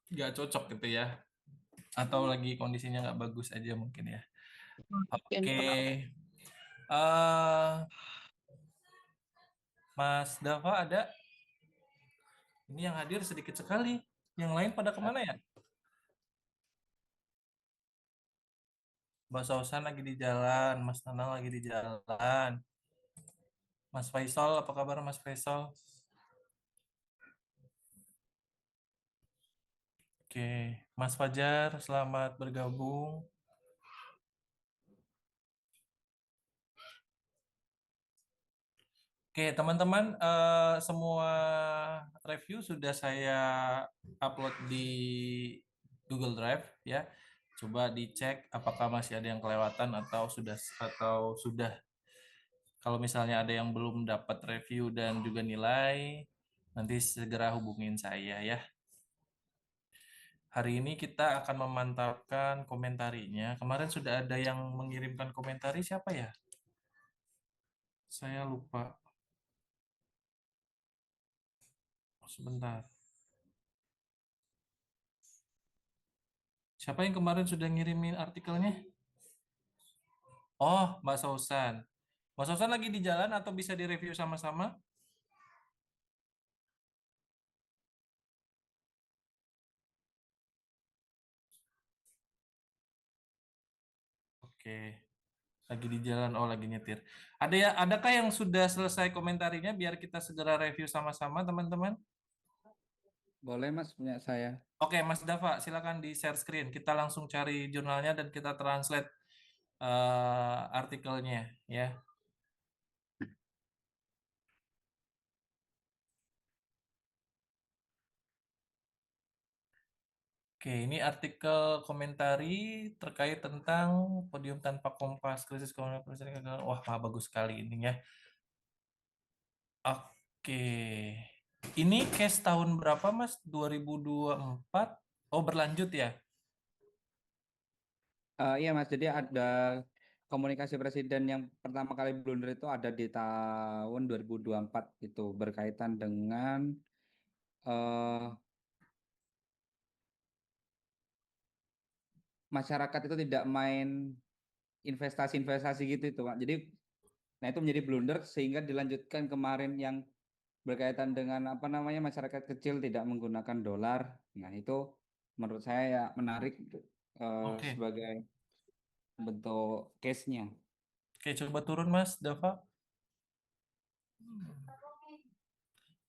nggak cocok gitu ya, atau lagi kondisinya nggak bagus aja mungkin ya. Oke, eh Mas Dava ada? Ini yang hadir sedikit sekali. Yang lain pada kemana ya? Mbak Sausan lagi di jalan, Mas Nanang lagi di jalan. Mas Faisal, apa kabar Mas Faisal? Oke, Mas Fajar, selamat bergabung. Oke, teman-teman, semua review sudah saya upload di Google Drive ya. Coba dicek apakah masih ada yang kelewatan atau sudah. Kalau misalnya ada yang belum dapat review dan juga nilai, nanti segera hubungin saya ya. Hari ini kita akan memantapkan komentarinya. Kemarin sudah ada yang mengirimkan komentari, siapa ya? Saya lupa. Sebentar. Siapa yang kemarin sudah ngirimin artikelnya? Oh, Mbak Sausan. Mbak Sausan lagi di jalan atau bisa direview sama-sama? Oke, lagi di jalan. Oh, lagi nyetir. Adakah yang sudah selesai komentarinya biar kita segera review sama-sama, teman-teman? Boleh Mas punya saya. Oke, Mas Dava, silakan di share screen. Kita langsung cari jurnalnya dan kita translate artikelnya ya. Oke, ini artikel komentari terkait tentang podium tanpa kompas, krisis komunikasi kegagalan. Wah, bagus sekali ini ya. Oke. Ini case tahun berapa, Mas? 2024. Oh, berlanjut ya? Iya Mas, jadi ada komunikasi presiden yang pertama kali blunder itu ada di tahun 2024 itu berkaitan dengan eh, masyarakat itu tidak main investasi-investasi gitu itu Pak. Jadi nah itu menjadi blunder sehingga dilanjutkan kemarin yang berkaitan dengan apa namanya masyarakat kecil tidak menggunakan dolar. Nah itu menurut saya ya menarik Oke. sebagai bentuk case-nya. Oke, coba turun, Mas Dava.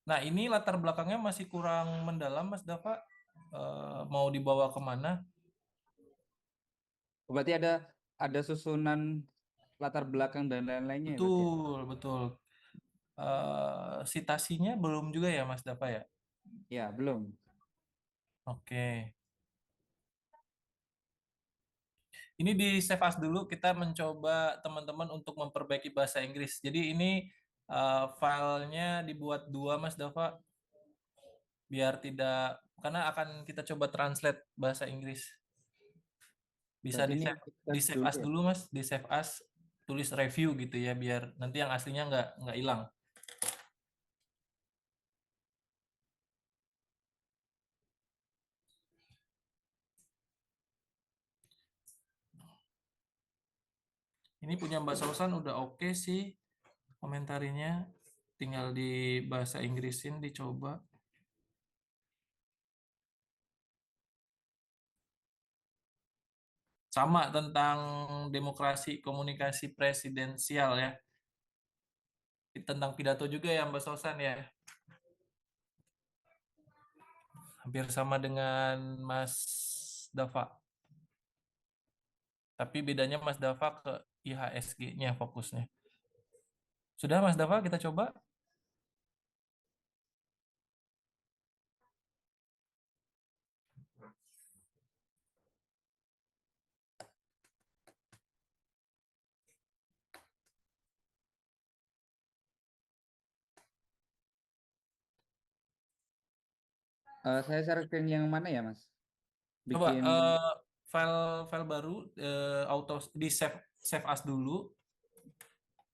Nah, ini latar belakangnya masih kurang mendalam, Mas Dava. Mau dibawa kemana? Berarti ada susunan latar belakang dan lain-lainnya ya berarti ya? Betul, betul. Sitasinya belum juga ya, Mas Dava ya? Ya, belum. Oke. Ini di save as dulu, kita mencoba teman-teman untuk memperbaiki bahasa Inggris. Jadi ini filenya dibuat dua, Mas Dava, biar tidak, karena akan kita coba translate bahasa Inggris. Bisa Berarti ini di tes save dulu as ya. dulu, Mas, di save as, tulis review gitu ya, biar nanti yang aslinya nggak hilang. Ini punya Mbak Sausan udah oke sih komentarinya, tinggal di bahasa Inggrisin dicoba. Sama tentang demokrasi komunikasi presidensial ya. Tentang pidato juga ya Mbak Sosan ya. Hampir sama dengan Mas Dava. Tapi bedanya Mas Dava ke IHSG-nya fokusnya. Sudah Mas Dava kita coba. Saya share screen yang mana ya, Mas? Coba Bikin file file baru auto di save as dulu.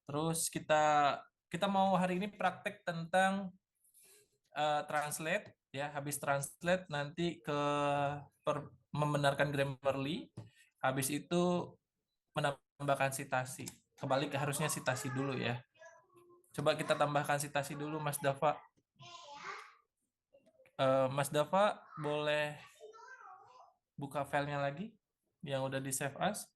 Terus kita kita mau hari ini praktek tentang translate ya. Habis translate nanti ke membenarkan Grammarly, habis itu menambahkan citasi. Kembali ke harusnya citasi dulu ya. Coba kita tambahkan citasi dulu, Mas Dava. Mas Dava boleh buka filenya lagi yang udah di save as.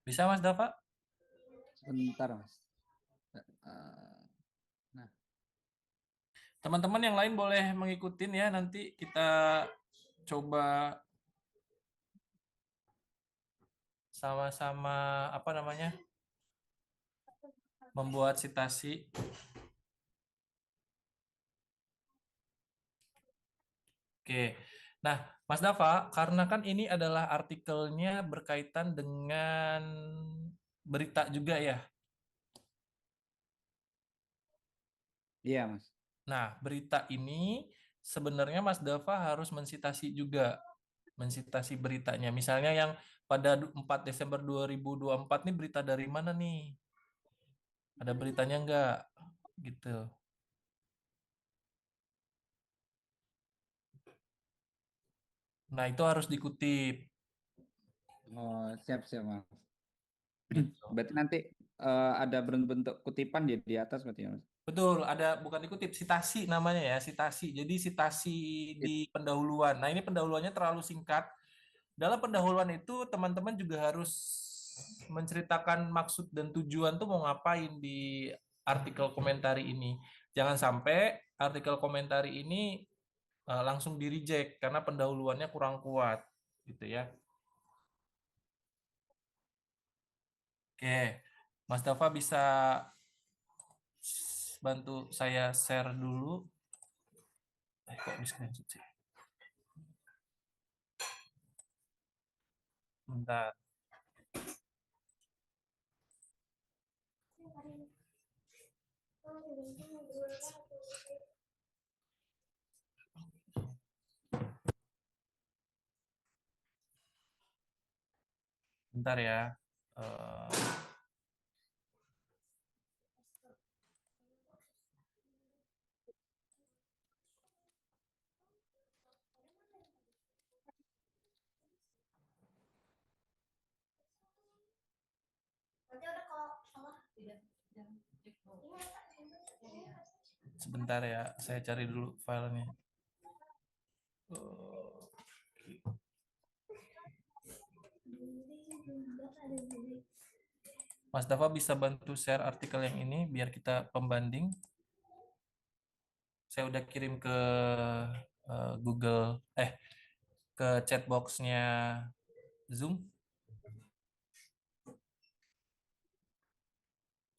Bisa Mas Dava? Sebentar Mas. Eh, Nah, Teman-teman yang lain boleh mengikuti ya. Nanti kita coba sama-sama apa namanya membuat citasi. Oke. Nah, Mas Dava, karena kan ini adalah artikelnya berkaitan dengan berita juga ya. iya Mas. Nah, berita ini sebenarnya Mas Dava harus mensitasi juga, mensitasi beritanya. Misalnya yang pada 4 Desember 2024 nih berita dari mana nih? Ada beritanya enggak? Gitu. Nah, itu harus dikutip. Oh, siap siap Mas. Gitu. Berarti nanti ada bentuk kutipan di atas berarti ya Mas. Betul, ada bukan dikutip, sitasi namanya ya, sitasi. Jadi sitasi Sip. di pendahuluan. Nah, ini pendahuluannya terlalu singkat. Dalam pendahuluan itu teman-teman juga harus menceritakan maksud dan tujuan tuh mau ngapain di artikel komentari ini. Jangan sampai artikel komentari ini langsung di reject karena pendahuluannya kurang kuat gitu ya. Oke, Mas Dava bisa bantu saya share dulu. Kok di screenshot sih? Bentar. Bentar ya. Eh, Sebentar ya, saya cari dulu filenya. Mas Dava bisa bantu share artikel yang ini biar kita pembanding. Saya udah kirim ke Google, ke chatboxnya Zoom.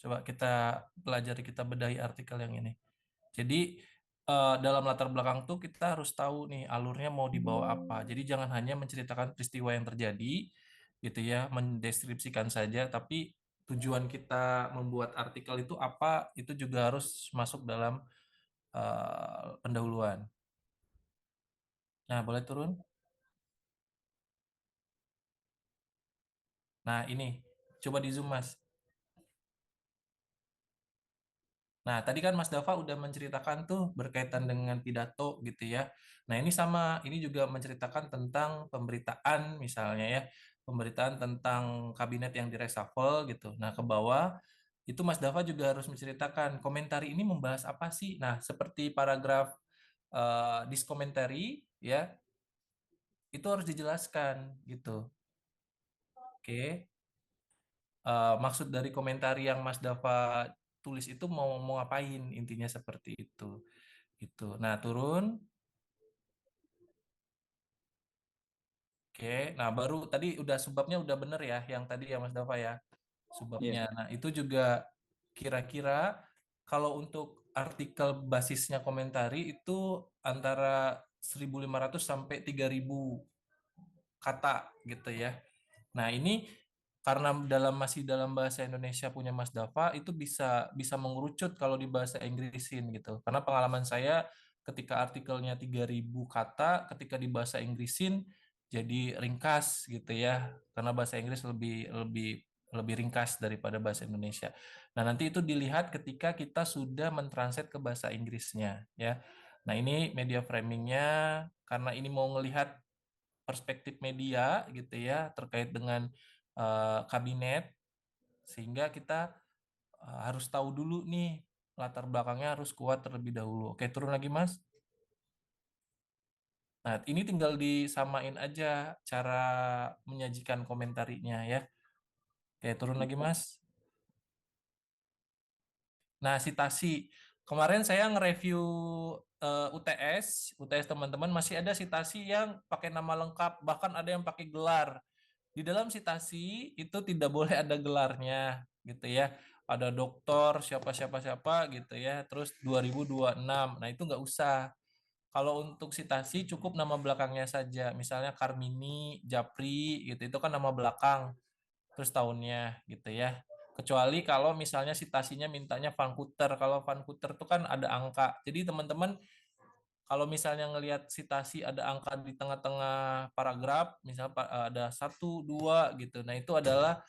Coba kita pelajari, kita bedahi artikel yang ini. Jadi dalam latar belakang tuh kita harus tahu nih alurnya mau dibawa apa. Jadi jangan hanya menceritakan peristiwa yang terjadi gitu ya, mendeskripsikan saja, tapi tujuan kita membuat artikel itu apa, itu juga harus masuk dalam pendahuluan. Nah, boleh turun. Nah, ini coba di zoom, Mas. Nah, tadi kan Mas Dava udah menceritakan tuh berkaitan dengan pidato gitu ya. Nah, ini sama, ini juga menceritakan tentang pemberitaan misalnya ya, pemberitaan tentang kabinet yang direshuffle gitu. Nah, ke bawah itu Mas Dava juga harus menceritakan komentari ini membahas apa sih. Nah, seperti paragraf this commentary ya, itu harus dijelaskan gitu. Oke. Maksud dari komentari yang Mas Dava tulis itu mau ngapain, intinya seperti itu gitu. Nah, turun. Oke, nah baru tadi udah subbabnya udah bener ya yang tadi ya Mas Dava ya, Iya. subbabnya. Nah, itu juga kira-kira kalau untuk artikel basisnya komentari itu antara 1.500 sampai 3.000 kata gitu ya. Nah, ini karena masih dalam bahasa Indonesia punya Mas Dava itu bisa bisa mengerucut kalau di bahasa Inggrisin gitu. Karena pengalaman saya ketika artikelnya 3.000 kata, ketika di bahasa Inggrisin jadi ringkas gitu ya, karena bahasa Inggris lebih lebih lebih ringkas daripada bahasa Indonesia. Nah, nanti itu dilihat ketika kita sudah mentranslate ke bahasa Inggrisnya ya. Nah, ini media framingnya, karena ini mau ngelihat perspektif media gitu ya terkait dengan kabinet, sehingga kita harus tahu dulu nih latar belakangnya harus kuat terlebih dahulu. Oke, turun lagi Mas. Nah, ini tinggal disamain aja cara menyajikan komentarinya ya. Oke, turun lagi Mas. Nah, sitasi. Kemarin saya nge-review UTS teman-teman masih ada sitasi yang pakai nama lengkap, bahkan ada yang pakai gelar. Di dalam sitasi itu tidak boleh ada gelarnya gitu ya. Ada doktor siapa gitu ya. Terus 2026. Nah, itu nggak usah. Kalau untuk sitasi cukup nama belakangnya saja. Misalnya Karmini, Japri gitu. Itu kan nama belakang. Terus tahunnya gitu ya. Kecuali kalau misalnya sitasinya mintanya Vancouver. Kalau Vancouver itu kan ada angka. Jadi teman-teman kalau misalnya ngelihat sitasi ada angka di tengah-tengah paragraf, misalnya ada 1, 2 gitu. Nah, itu adalah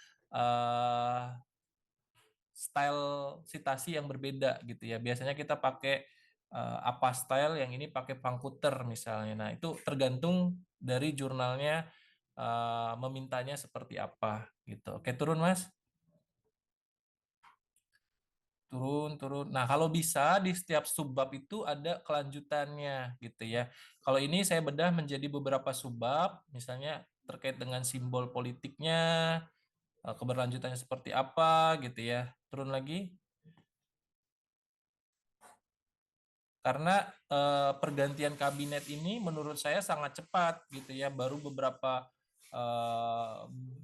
style sitasi yang berbeda gitu ya. Biasanya kita pakai apa style, yang ini pakai Vancouver misalnya. Nah, itu tergantung dari jurnalnya memintanya seperti apa gitu. Oke, turun Mas. Turun. Nah, kalau bisa di setiap subbab itu ada kelanjutannya gitu ya. Kalau ini saya bedah menjadi beberapa subbab, misalnya terkait dengan simbol politiknya, keberlanjutannya seperti apa gitu ya. Turun lagi. Karena pergantian kabinet ini menurut saya sangat cepat gitu ya, baru beberapa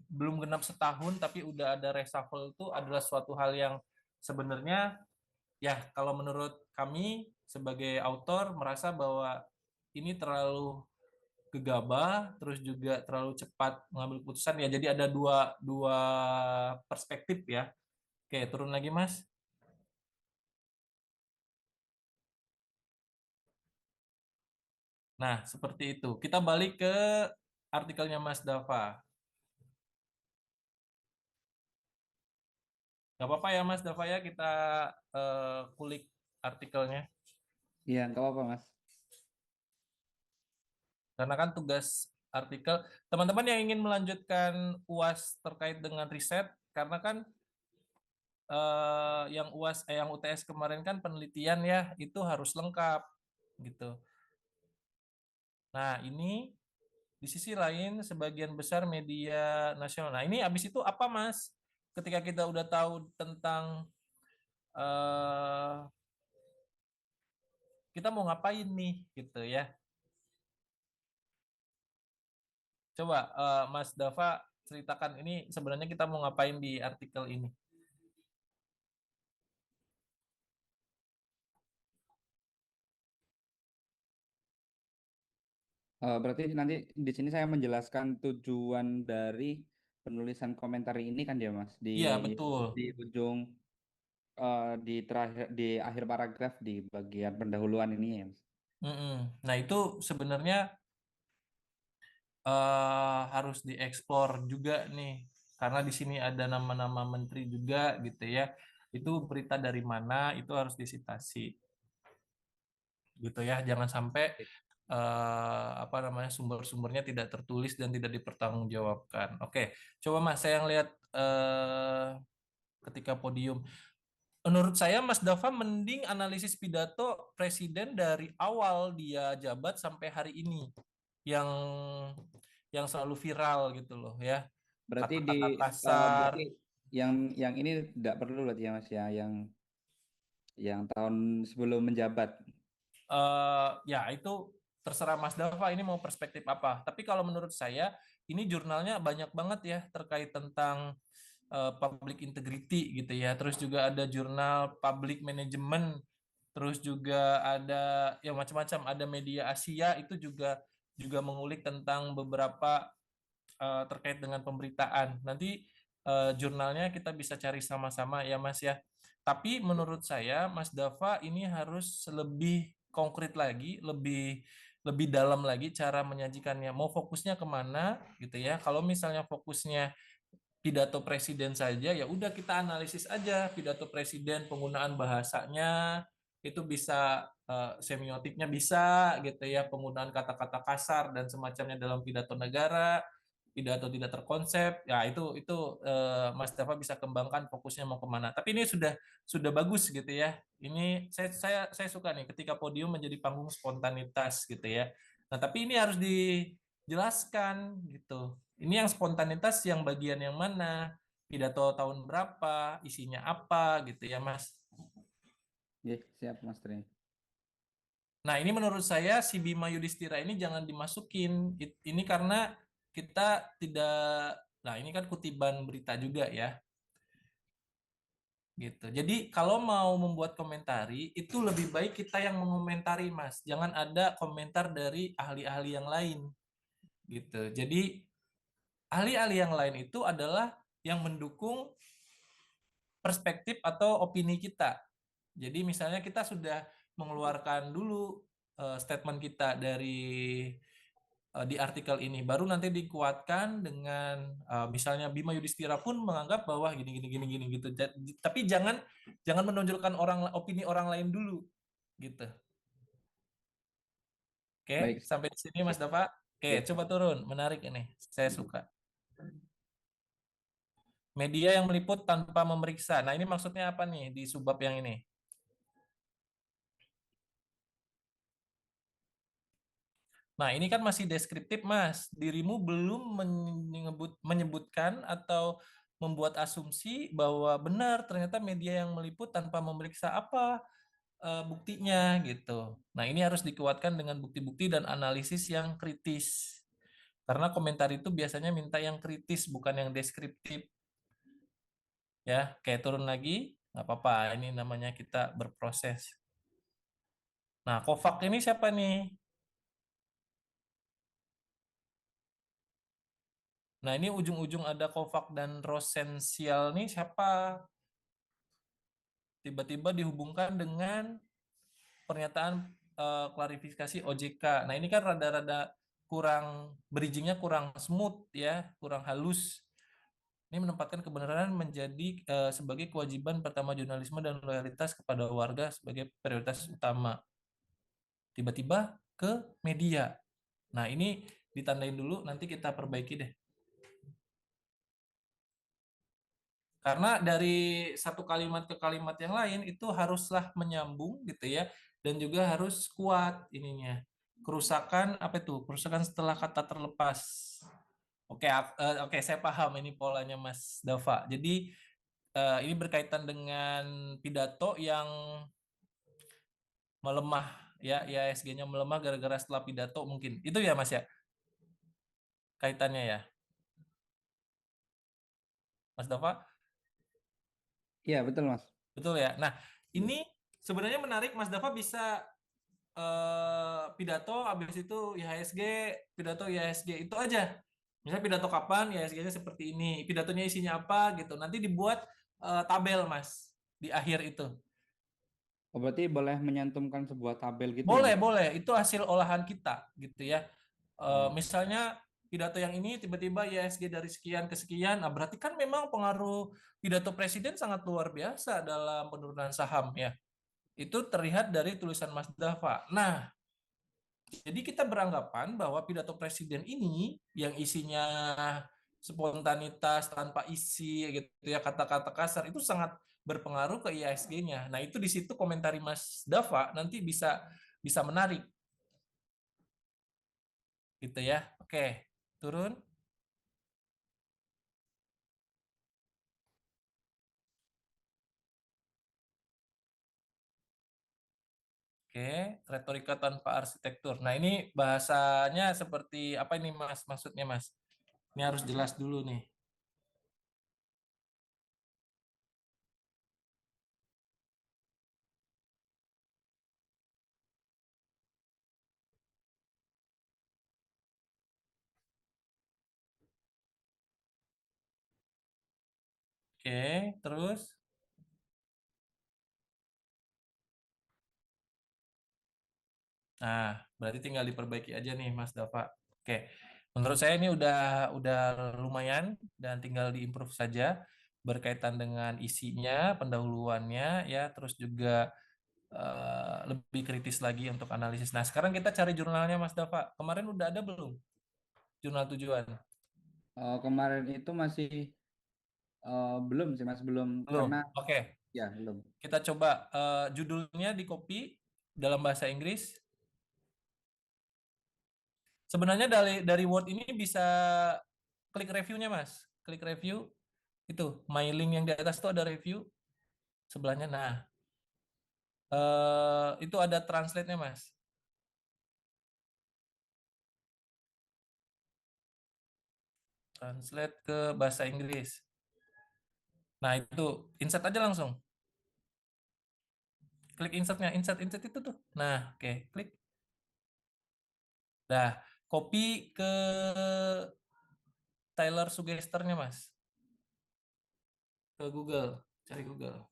belum genap setahun tapi udah ada reshuffle, itu adalah suatu hal yang sebenarnya ya kalau menurut kami sebagai autor merasa bahwa ini terlalu gegabah, terus juga terlalu cepat mengambil keputusan ya. Jadi ada dua dua perspektif ya. Oke, turun lagi Mas. Nah, seperti itu. Kita balik ke artikelnya Mas Dava. Gak apa-apa ya Mas Dava ya, kita kulik artikelnya. Iya, nggak apa-apa, Mas. Karena kan tugas artikel, teman-teman yang ingin melanjutkan UAS terkait dengan riset, karena kan yang UAS, yang UTS kemarin kan penelitian ya, itu harus lengkap gitu. Nah, ini di sisi lain sebagian besar media nasional. Nah, ini habis itu apa Mas? Ketika kita udah tahu tentang eh, kita mau ngapain nih gitu ya. Coba Mas Dava ceritakan ini sebenarnya kita mau ngapain di artikel ini. Berarti nanti di sini saya menjelaskan tujuan dari penulisan komentar ini kan ya, Mas, Iya, betul. di ujung di terakhir di akhir paragraf di bagian pendahuluan ini ya, Mas. Mm-mm. Nah, itu sebenarnya harus dieksplor juga nih, karena di sini ada nama-nama menteri juga gitu ya. Itu berita dari mana, itu harus disitasi gitu ya. Jangan sampai apa namanya sumber-sumbernya tidak tertulis dan tidak dipertanggungjawabkan. Oke, coba Mas saya lihat ketika podium. Menurut saya Mas Dava mending analisis pidato presiden dari awal dia jabat sampai hari ini, yang selalu viral gitu loh ya. Berarti Kata-kata kasar, berarti yang ini tidak perlu berarti ya, Mas ya, yang tahun sebelum menjabat. ya itu terserah Mas Dava ini mau perspektif apa. Tapi kalau menurut saya ini jurnalnya banyak banget ya terkait tentang public integrity gitu ya. Terus juga ada jurnal public management. Terus juga ada ya macam-macam. Ada media Asia itu juga mengulik tentang beberapa terkait dengan pemberitaan. Nanti jurnalnya kita bisa cari sama-sama ya Mas ya. Tapi menurut saya Mas Dava ini harus lebih konkret lagi, lebih lebih dalam lagi cara menyajikannya. Mau fokusnya kemana gitu ya? Kalau misalnya fokusnya pidato presiden saja, ya udah kita analisis aja pidato presiden, penggunaan bahasanya itu bisa semiotiknya bisa gitu ya, penggunaan kata-kata kasar dan semacamnya dalam pidato negara, pidato tidak terkonsep, ya itu Mas Dava bisa kembangkan fokusnya mau kemana. Tapi ini sudah bagus gitu ya. Ini saya suka nih ketika podium menjadi panggung spontanitas gitu ya. Nah tapi ini harus dijelaskan gitu. Ini yang spontanitas yang bagian yang mana? Pidato tahun berapa? Isinya apa gitu ya, Mas. Ya, siap Mas Tri. Nah, ini menurut saya si Bima Yudhistira ini jangan dimasukin. Ini karena kita tidak, nah ini kan kutipan berita juga ya, gitu. Jadi kalau mau membuat komentari, itu lebih baik kita yang mengomentari, Mas. Jangan ada komentar dari ahli-ahli yang lain, gitu. Jadi ahli-ahli yang lain itu adalah yang mendukung perspektif atau opini kita. Jadi misalnya kita sudah mengeluarkan dulu statement kita dari di artikel ini, baru nanti dikuatkan dengan misalnya Bima Yudhistira pun menganggap bahwa gini gini gini gini gitu. Tapi jangan jangan menonjolkan opini orang lain dulu gitu. Oke, Baik, sampai di sini Mas siap. Dava. Oke, Ya. coba turun. Menarik ini. Saya suka. Media yang meliput tanpa memeriksa. Nah, ini maksudnya apa nih di subbab yang ini? Nah, ini kan masih deskriptif, Mas. Dirimu belum menyebutkan atau membuat asumsi bahwa benar ternyata media yang meliput tanpa memeriksa apa buktinya gitu. Nah, ini harus dikuatkan dengan bukti-bukti dan analisis yang kritis. Karena komentar itu biasanya minta yang kritis, bukan yang deskriptif. Ya, kayak turun lagi, nggak apa-apa. Ini namanya kita berproses. Nah, Kovac ini siapa nih? Nah, ini ujung-ujung ada Kovac dan Rosensial nih siapa? Tiba-tiba dihubungkan dengan pernyataan klarifikasi OJK. Nah, ini kan rada-rada kurang bridgingnya kurang smooth ya, kurang halus. Ini menempatkan kebenaran menjadi sebagai kewajiban pertama jurnalisme dan loyalitas kepada warga sebagai prioritas utama. Tiba-tiba ke media. Nah, ini ditandain dulu, nanti kita perbaiki deh. Karena dari satu kalimat ke kalimat yang lain itu haruslah menyambung gitu ya, dan juga harus kuat ininya. Kerusakan apa itu? Kerusakan setelah kata terlepas. Oke, oke, saya paham ini polanya Mas Dava. Jadi ini berkaitan dengan pidato yang melemah ya, IHSG-nya melemah gara-gara setelah pidato mungkin. Itu ya Mas ya, kaitannya ya, Mas Dava? Iya, betul Mas. Betul ya. Nah, ini sebenarnya menarik Mas Dava bisa pidato habis itu IHSG, pidato IHSG itu aja. Misalnya pidato kapan, IHSG-nya seperti ini, pidatonya isinya apa gitu. Nanti dibuat tabel Mas di akhir itu. Oh, berarti boleh menyantumkan sebuah tabel gitu ya Boleh, Mas? boleh. Itu hasil olahan kita gitu ya. Hmm. Misalnya pidato yang ini tiba-tiba IHSG dari sekian ke sekian, nah berarti kan memang pengaruh pidato presiden sangat luar biasa dalam penurunan saham ya. Itu terlihat dari tulisan Mas Dava. Nah, jadi kita beranggapan bahwa pidato presiden ini yang isinya spontanitas tanpa isi gitu ya, kata-kata kasar itu sangat berpengaruh ke IHSG-nya. Nah, itu di situ komentari Mas Dava nanti bisa bisa menarik gitu ya. Oke, turun. Oke, retorika tanpa arsitektur. Nah, ini bahasanya seperti apa ini Mas? Maksudnya Mas? Ini harus jelas dulu nih. Oke, terus Nah, berarti tinggal diperbaiki aja nih Mas Dava. Oke. Menurut saya ini udah lumayan dan tinggal diimprove saja berkaitan dengan isinya, pendahuluannya ya, terus juga lebih kritis lagi untuk analisis. Nah, sekarang kita cari jurnalnya Mas Dava. Kemarin udah ada belum jurnal tujuan? Kemarin itu masih belum sih Mas, belum Belum. karena Oke. ya belum. Kita coba judulnya di copy dalam bahasa Inggris. Sebenarnya dari Word ini bisa klik reviewnya Mas. Klik review itu my link yang di atas itu ada review sebelahnya. Nah, itu ada translate-nya Mas. Translate ke bahasa Inggris. Nah, itu insert aja langsung. Klik insertnya, insert itu tuh. Nah, oke, klik. Nah, copy ke Tyler Suggesternya Mas. Ke Google, cari Google.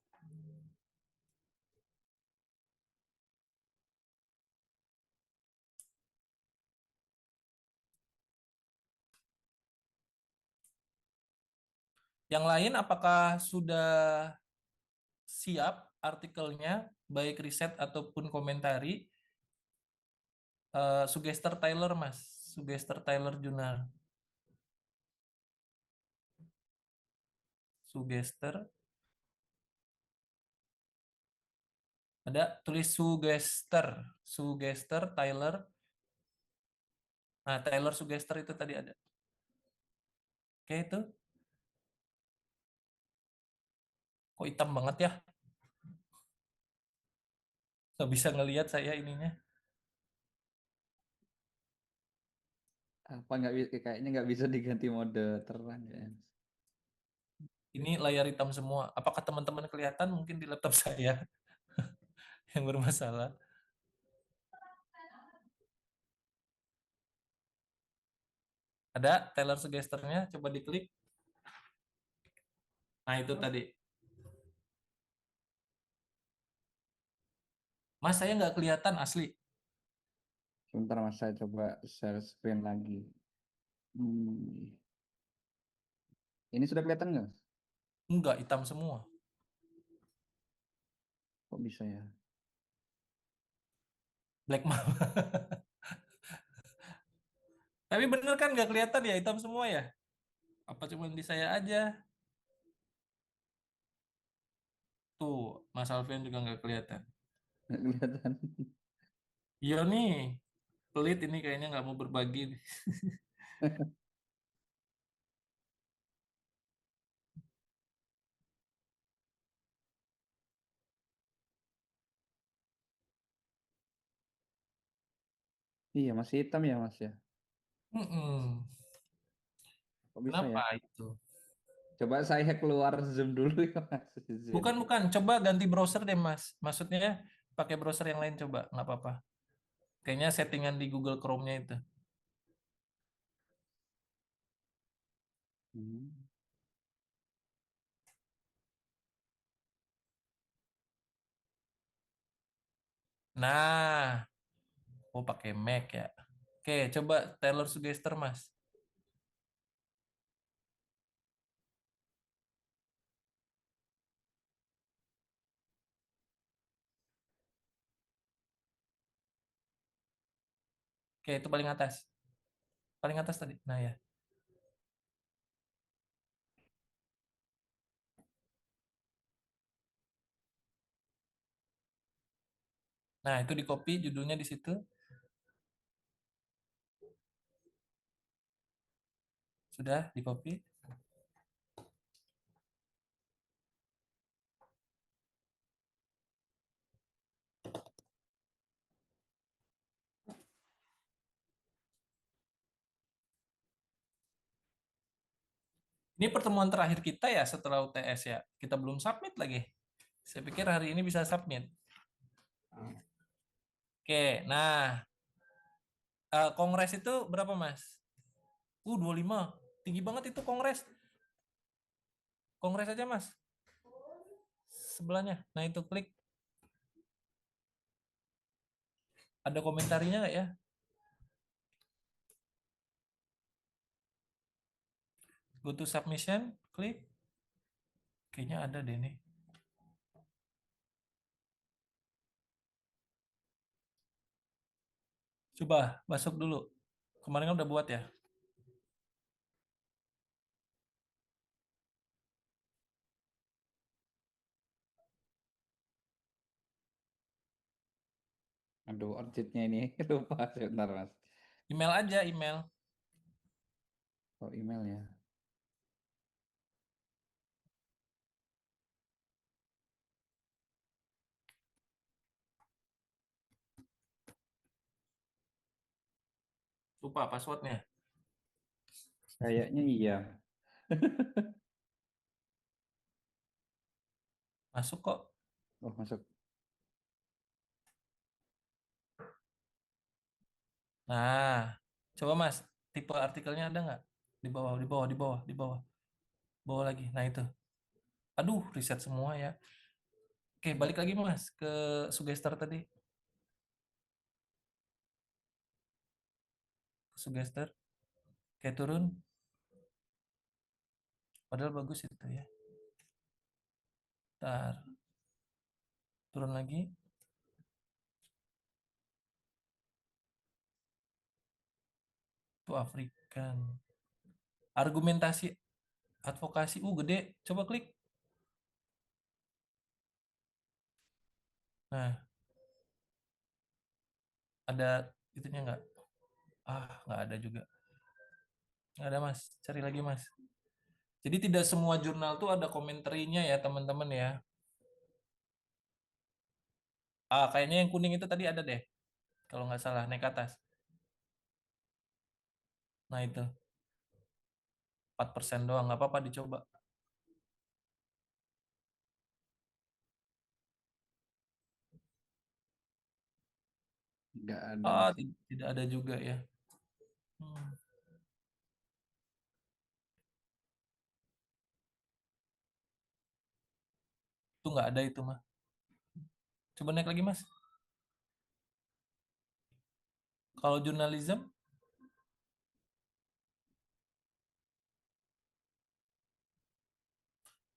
Yang lain apakah sudah siap artikelnya, baik riset ataupun komentari? Suggester Tyler, Mas. Suggester Tyler Jurnal. Suggester. Ada tulis Suggester. Suggester Tyler. Nah, Tyler Suggester itu tadi ada. Oke, itu. Kok hitam banget ya? Nggak bisa ngelihat saya ininya. Apa nggak bisa, kayaknya nggak bisa diganti mode terang ya. Ini layar hitam semua. Apakah teman-teman kelihatan mungkin di laptop saya yang bermasalah? Ada Tyler Suggesternya, coba diklik. Nah, itu tadi. Mas, saya nggak kelihatan asli. Sebentar Mas, saya coba share screen lagi. Hmm. Ini sudah kelihatan nggak? Nggak, hitam semua. Kok bisa ya? Black mamba. Tapi bener kan nggak kelihatan ya, hitam semua ya? Apa cuma di saya aja? Tuh, Mas Alfian juga nggak kelihatan. Nggak kelihatan. Iya nih, pelit ini kayaknya nggak mau berbagi. Iya, masih hitam ya Mas ya. Mm-mm. Kok bisa ya? Kenapa itu? Coba saya keluar Zoom dulu ya Mas. Zoom. Bukan. Coba ganti browser deh, Mas. Maksudnya pakai browser yang lain coba, nggak apa-apa. Kayaknya settingan di Google Chrome-nya itu. Hmm. Nah, oh pakai Mac ya. Oke, coba Taylor Suggester, Mas. Oke, itu paling atas. Paling atas tadi. Nah ya. Nah, itu di copy judulnya di situ. Sudah di copy. Ini pertemuan terakhir kita ya setelah UTS ya. Kita belum submit lagi. Saya pikir hari ini bisa submit. Oke, nah kongres itu berapa Mas? 25. Tinggi banget itu kongres. Kongres aja Mas. Sebelahnya. Nah itu klik. Ada komentarinya nggak ya? Go to submission, klik. Kayaknya ada deh nih. Coba masuk dulu. Kemarin kan udah buat ya. Aduh, orchidnya ini lupa sebentar Mas. Email aja, email. Oh, email ya. Lupa passwordnya. Kayaknya iya. Masuk kok. Oh, masuk. Nah, coba Mas, tipe artikelnya ada nggak? Di bawah, di bawah, di bawah, di bawah. Bawah lagi. Nah itu. Aduh, riset semua ya. Oke, balik lagi Mas ke Suggestor tadi. Suggestor. Oke, turun. Padahal bagus itu ya. Ntar, turun lagi. Itu African. Argumentasi advokasi. Gede. Coba klik. Nah, ada itunya nggak? Nggak ada juga. Nggak ada Mas. Cari lagi Mas. Jadi tidak semua jurnal tuh ada komentarnya ya teman-teman ya. Kayaknya yang kuning itu tadi ada deh. Kalau nggak salah, naik ke atas. Nah itu, 4% doang. Nggak apa-apa dicoba. Nggak ada Mas. Tidak ada juga ya. Hmm, itu nggak ada itu mah. Coba naik lagi Mas. Kalau jurnalism,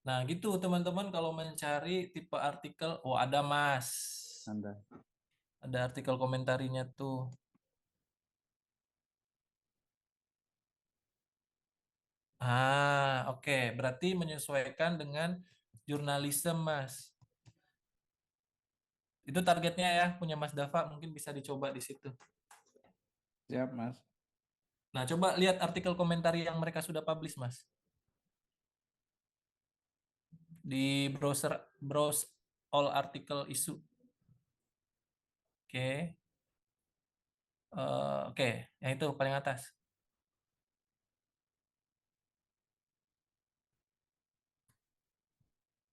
nah gitu teman-teman kalau mencari tipe artikel, oh ada Mas. Anda. Ada artikel komentarinya tuh. Oke. Berarti menyesuaikan dengan jurnalisme, Mas. Itu targetnya ya, punya Mas Dava, mungkin bisa dicoba di situ. Siap Mas. Nah, coba lihat artikel komentar yang mereka sudah publish, Mas. Di browser, browse all article issue. Oke. Oke, yang itu paling atas.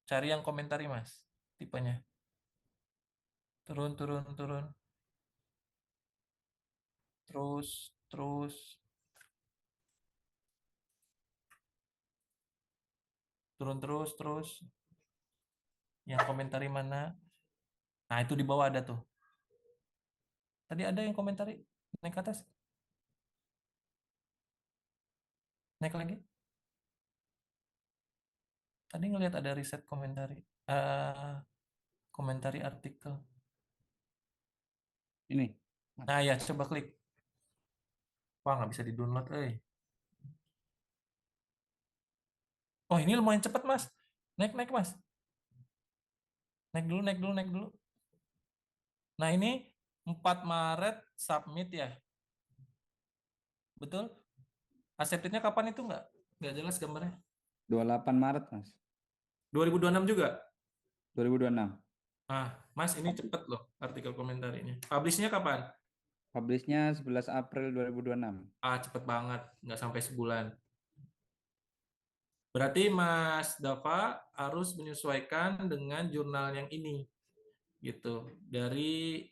Cari yang komentari, Mas. Tipenya. Turun, turun, turun. Terus, terus. Turun terus, terus. Yang komentari mana? Nah, itu di bawah ada tuh. Tadi ada yang komentari. Naik ke atas. Naik lagi. Tadi ngelihat ada riset komentari. eh Komentari artikel. Ini. Mas. Nah, ya, coba klik. Wah, nggak bisa di-download, eh. Oh, ini lumayan cepat, Mas. Naik, naik, Mas. Naik dulu, naik dulu, naik dulu. Nah, ini 4 Maret submit ya. Betul? Accepted-nya kapan itu nggak? Nggak jelas gambarnya. 28 Maret Mas. 2026 juga? 2026. Nah, Mas, ini cepet loh artikel komentar ini. Publish-nya kapan? Publishnya 11 April 2026. Cepet banget. Nggak sampai sebulan. Berarti Mas Dava harus menyesuaikan dengan jurnal yang ini. Gitu. Dari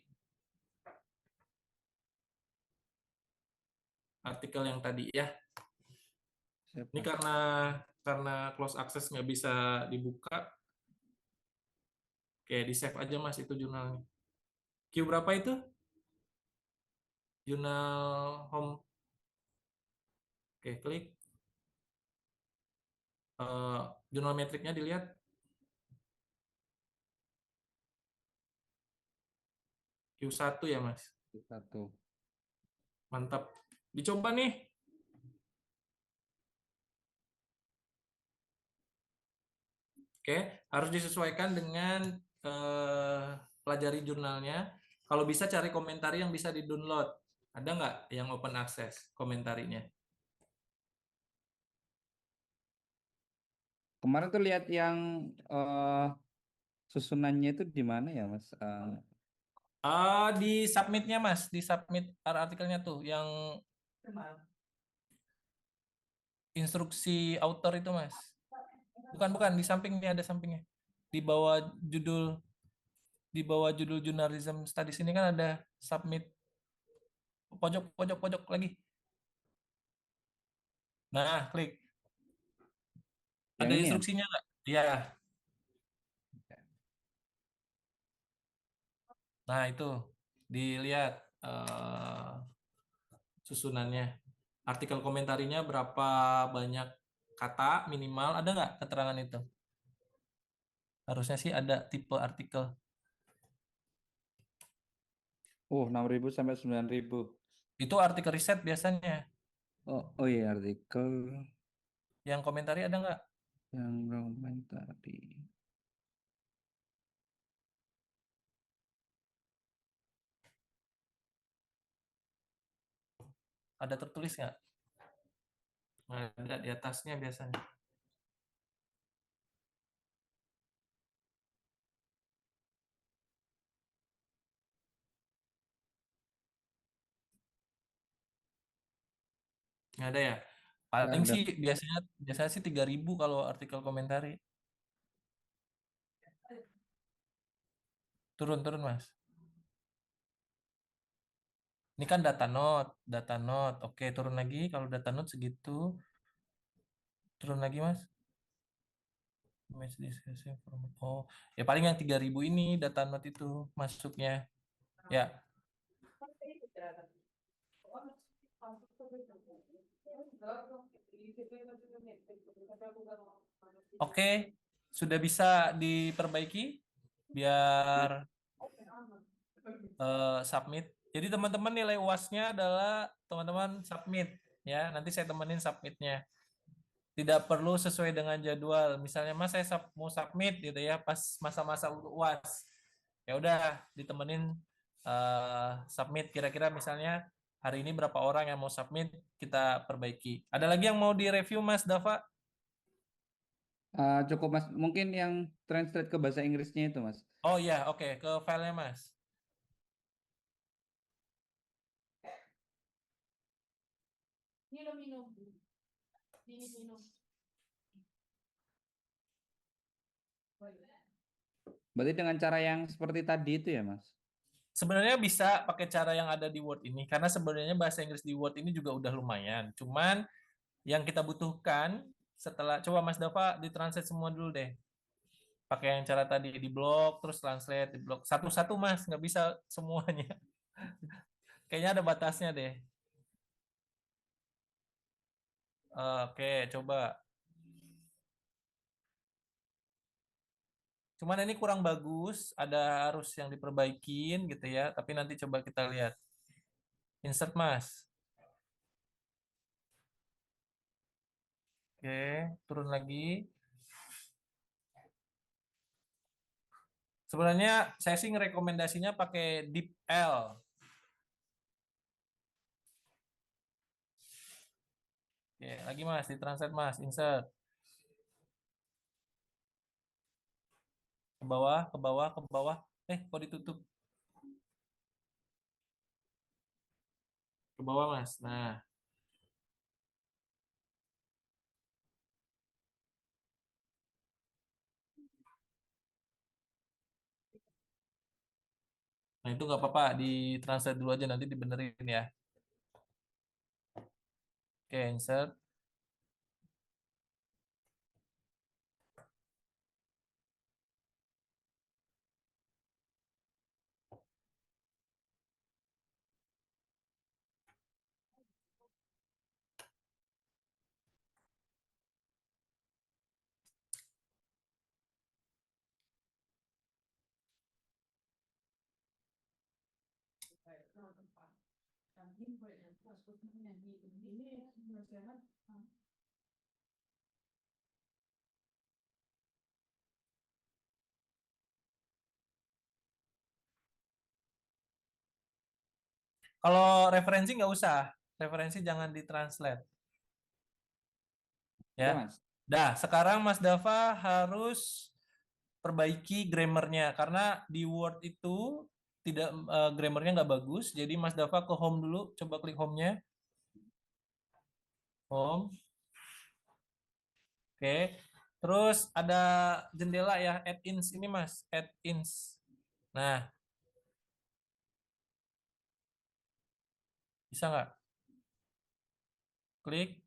artikel yang tadi ya. Siap Ini Mas. karena close access nggak bisa dibuka, kayak di save aja Mas itu jurnalnya. Q berapa itu? Jurnal home. Oke, klik. Eh, Jurnal metriknya dilihat. Q1 ya, Mas. Satu. Mantap. Dicoba nih. Oke, harus disesuaikan dengan pelajari jurnalnya. Kalau bisa cari komentari yang bisa di-download. Ada nggak yang open access komentarinya? Kemarin tuh lihat yang susunannya itu di mana ya, Mas? Di submitnya, Mas. Di submit artikelnya tuh. Yang instruksi author itu, Mas. Bukan, bukan. Di sampingnya, ada sampingnya. Di bawah judul di bawah judul Journalism Studies ini kan ada submit, pojok pojok pojok lagi. Nah, klik. Yang Ada ini ya? instruksinya nggak? Iya. Nah, itu dilihat susunannya. Artikel komentarinya berapa banyak kata minimal, ada nggak keterangan itu? Harusnya sih ada tipe artikel. 6.000 sampai 9.000. Itu artikel riset biasanya. Oh iya, artikel Yang komentari ada nggak? yang roman tadi. Ada tertulis nggak? Ada di atasnya biasanya. Nggak ada ya? Nggak Paling ada. sih biasanya biasanya sih 3.000 kalau artikel komentari. Turun turun Mas. Ini kan data note, data note. Oke, turun lagi kalau data note segitu. Turun lagi Mas. Image discussion format. Oh, ya paling yang 3.000 ini data note itu masuknya. Ya, oke. Sudah bisa diperbaiki biar submit. Jadi teman-teman nilai UAS-nya adalah teman-teman submit ya. Nanti saya temenin submitnya. Tidak perlu sesuai dengan jadwal. Misalnya Mas saya mau submit gitu ya pas masa-masa UAS. Ya udah ditemenin submit kira-kira misalnya hari ini berapa orang yang mau submit kita perbaiki. Ada lagi yang mau direview Mas Dava? Cukup Mas, mungkin yang translate ke bahasa Inggrisnya itu Mas. Oh iya, oke, ke filenya Mas. Berarti dengan cara yang seperti tadi itu ya Mas? Sebenarnya bisa pakai cara yang ada di Word ini karena sebenarnya bahasa Inggris di Word ini juga udah lumayan. Cuman yang kita butuhkan setelah coba Mas Dava ditranslate semua dulu deh. Pakai yang cara tadi di blok terus translate di blok satu-satu Mas, nggak bisa semuanya. Kayaknya ada batasnya deh. Oke, coba. Cuman ini kurang bagus, ada harus yang diperbaikin gitu ya. Tapi nanti coba kita lihat. Insert Mas. Oke, turun lagi. Sebenarnya saya sih ngerekomendasinya pakai Deep L. Oke, lagi Mas, di translate Mas, insert. Ke bawah, ke bawah, ke bawah. Kok ditutup? Ke bawah Mas. Nah, nah itu nggak apa-apa, di translate dulu aja nanti dibenerin ya. Oke, insert. Kalau referensi nggak usah, referensi jangan ditranslate Oke, ya. Mas. Dah, sekarang Mas Dava harus perbaiki grammarnya karena di Word itu tidak grammarnya nggak bagus. Jadi Mas Dava ke home dulu, coba klik home-nya. Home, oke. Terus ada jendela ya, add-ins ini Mas, add-ins. Nah, bisa nggak? Klik.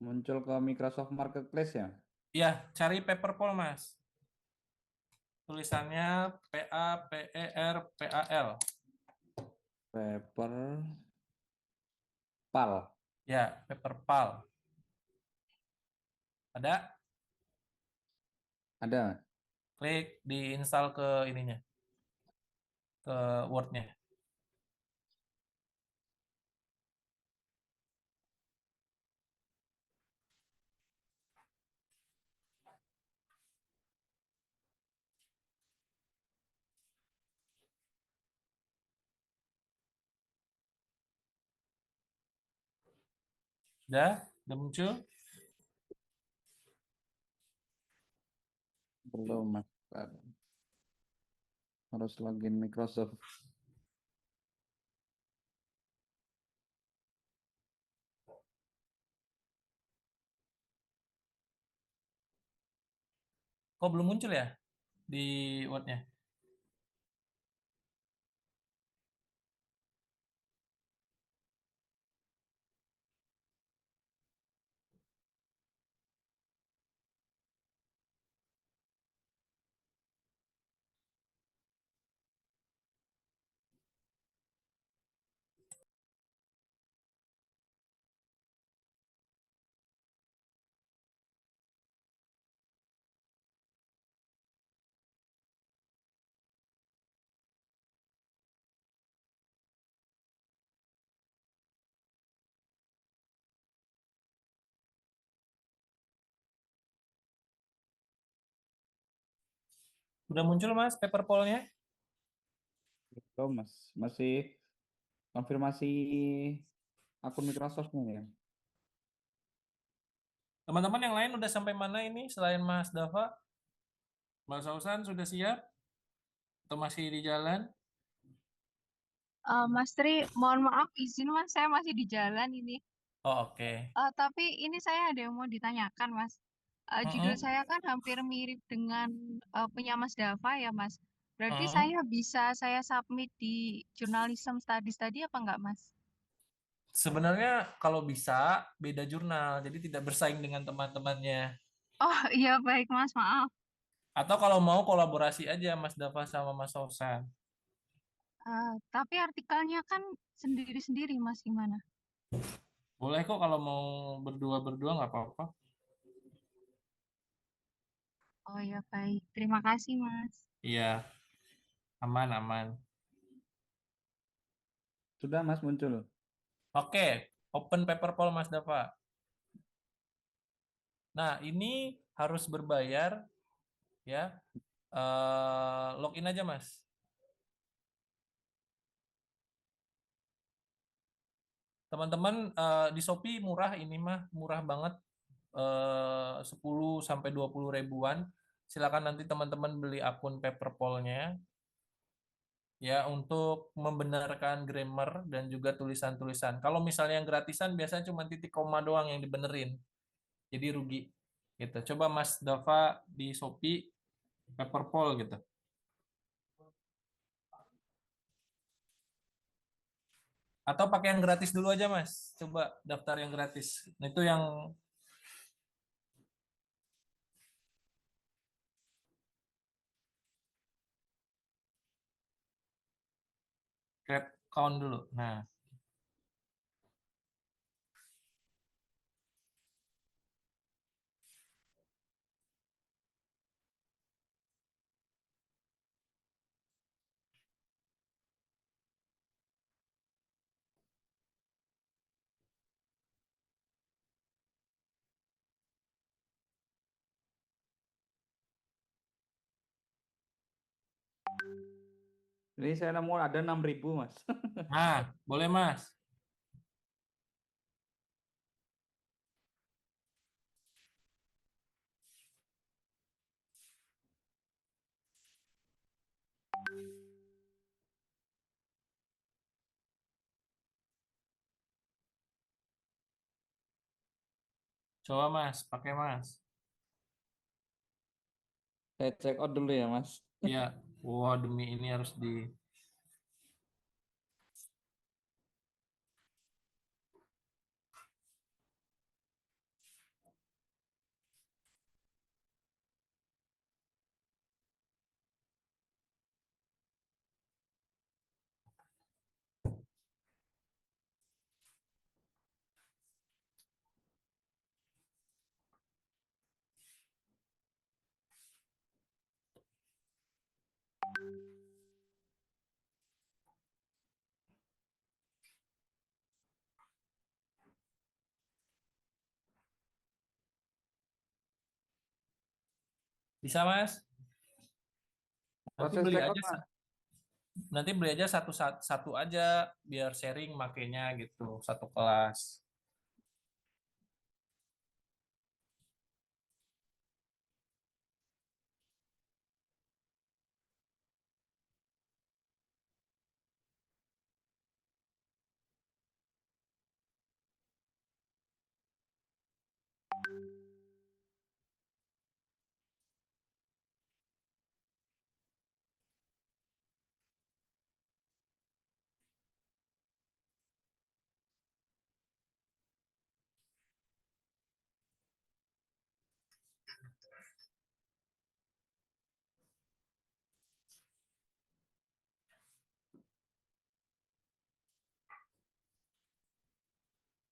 Muncul ke Microsoft Marketplace ya. Ya, cari Paperpol Mas. Tulisannya Paperpal. Paper Pal. Ya, Paperpal. Ada? Ada. Klik diinstal ke ininya, ke Word-nya. Udah muncul? Belum, Mas. Harus login Microsoft. Kok belum muncul ya di Word-nya? Udah muncul Mas Paperpol-nya? Belum, Mas. Masih konfirmasi akun Microsoft-nya ya. Teman-teman yang lain udah sampai mana ini selain Mas Dava? Mas Sausan sudah siap atau masih di jalan? Mas Tri, mohon maaf izin Mas, saya masih di jalan ini. Oh, oke. Tapi ini saya ada yang mau ditanyakan Mas. Judul Mm-mm. saya kan hampir mirip dengan punya Mas Dava ya Mas. Berarti Mm-mm. saya bisa saya submit di Journalism Studies tadi apa enggak Mas? Sebenarnya kalau bisa beda jurnal, jadi tidak bersaing dengan teman-temannya. Oh iya baik Mas, maaf. Atau kalau mau kolaborasi aja Mas Dava sama Mas Sausan. Tapi artikelnya kan sendiri-sendiri Mas gimana? Boleh kok kalau mau berdua-berdua nggak apa-apa. Oh iya baik, terima kasih Mas. Iya, aman, aman. Sudah, Mas, muncul. Oke, open Paperpol Mas Dava. Nah, ini harus berbayar ya. Login aja Mas. Teman-teman di Shopee murah ini mah, murah banget. 10 sampai 20 ribuan. Silakan nanti teman-teman beli akun Paperpol-nya ya untuk membenarkan grammar dan juga tulisan-tulisan. Kalau misalnya yang gratisan biasanya cuma titik koma doang yang dibenerin. Jadi rugi gitu. Coba Mas Dava di Shopee Paperpol gitu. Atau pakai yang gratis dulu aja Mas. Coba daftar yang gratis. Nah, itu yang create account dulu. Nah, Ini saya nemu ada 6.000 Mas. Nah, boleh Mas. Coba Mas, pakai Mas. Saya check out dulu ya Mas. Ya, wah demi ini harus di. Bisa Mas? Nanti Proses beli check out aja Mas. nanti beli aja satu satu, satu aja biar sharing makainya gitu, satu kelas.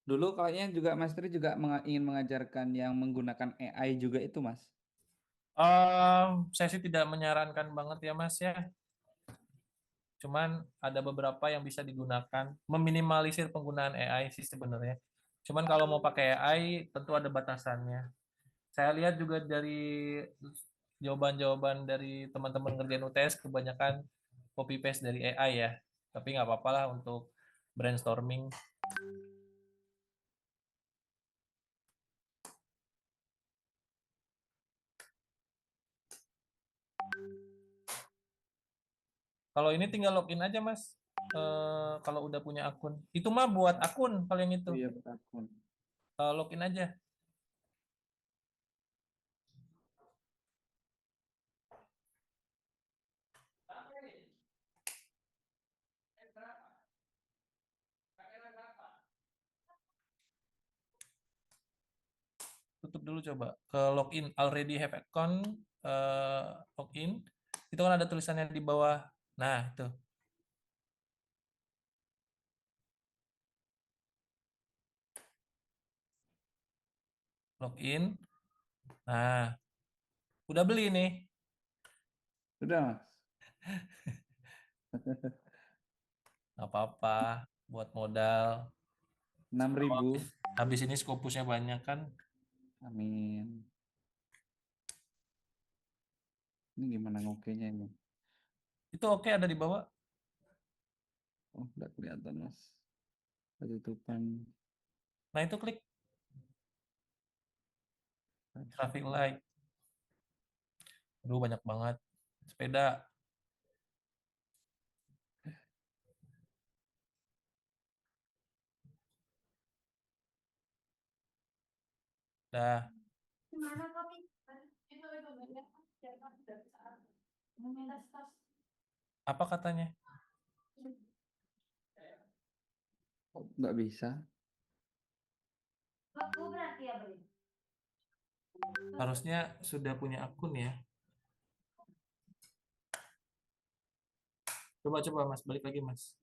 Dulu kayaknya juga Mas Tri juga ingin mengajarkan yang menggunakan AI juga itu Mas. Saya sih tidak menyarankan banget ya Mas ya. Cuman ada beberapa yang bisa digunakan, meminimalisir penggunaan AI sih sebenarnya. Cuman kalau mau pakai AI tentu ada batasannya. Saya lihat juga dari jawaban-jawaban dari teman-teman ngerjain UTS kebanyakan copy paste dari AI ya. Tapi nggak apa-apa lah untuk brainstorming. Kalau ini tinggal login aja Mas. Kalau udah punya akun. Itu mah buat akun kalau yang itu. Oh iya betul. Login aja. Tutup dulu coba. Ke login. Already have account. Login. Itu kan ada tulisannya di bawah. Nah, itu. Login. Nah, udah beli nih. Sudah Mas. Nggak apa-apa. Buat modal. Enam Kalau ribu. habis ini Scopusnya banyak kan. Amin. Ini gimana ngokenya ini? Itu oke ada di bawah. Oh, udah kelihatan Mas. Ketutupan. Nah, itu klik traffic light. Aduh, banyak banget. Sepeda. Dah. Apa katanya? Oh, nggak bisa. Harusnya sudah punya akun ya. Coba-coba Mas, balik lagi Mas.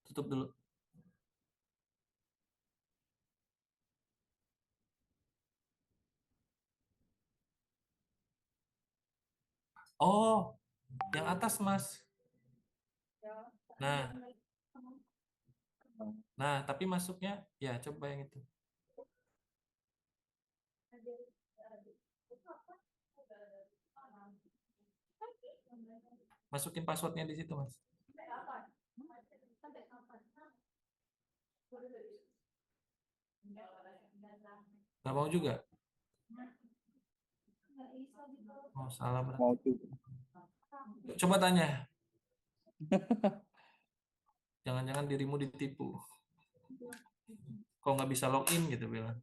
Tutup dulu. Oh, yang atas Mas. Nah, tapi masuknya ya coba yang itu. Masukin passwordnya di situ, Mas. Nggak mau juga? Oh, salah berarti. Mau juga. Coba tanya. Jangan-jangan dirimu ditipu. Kok nggak bisa login gitu bilang.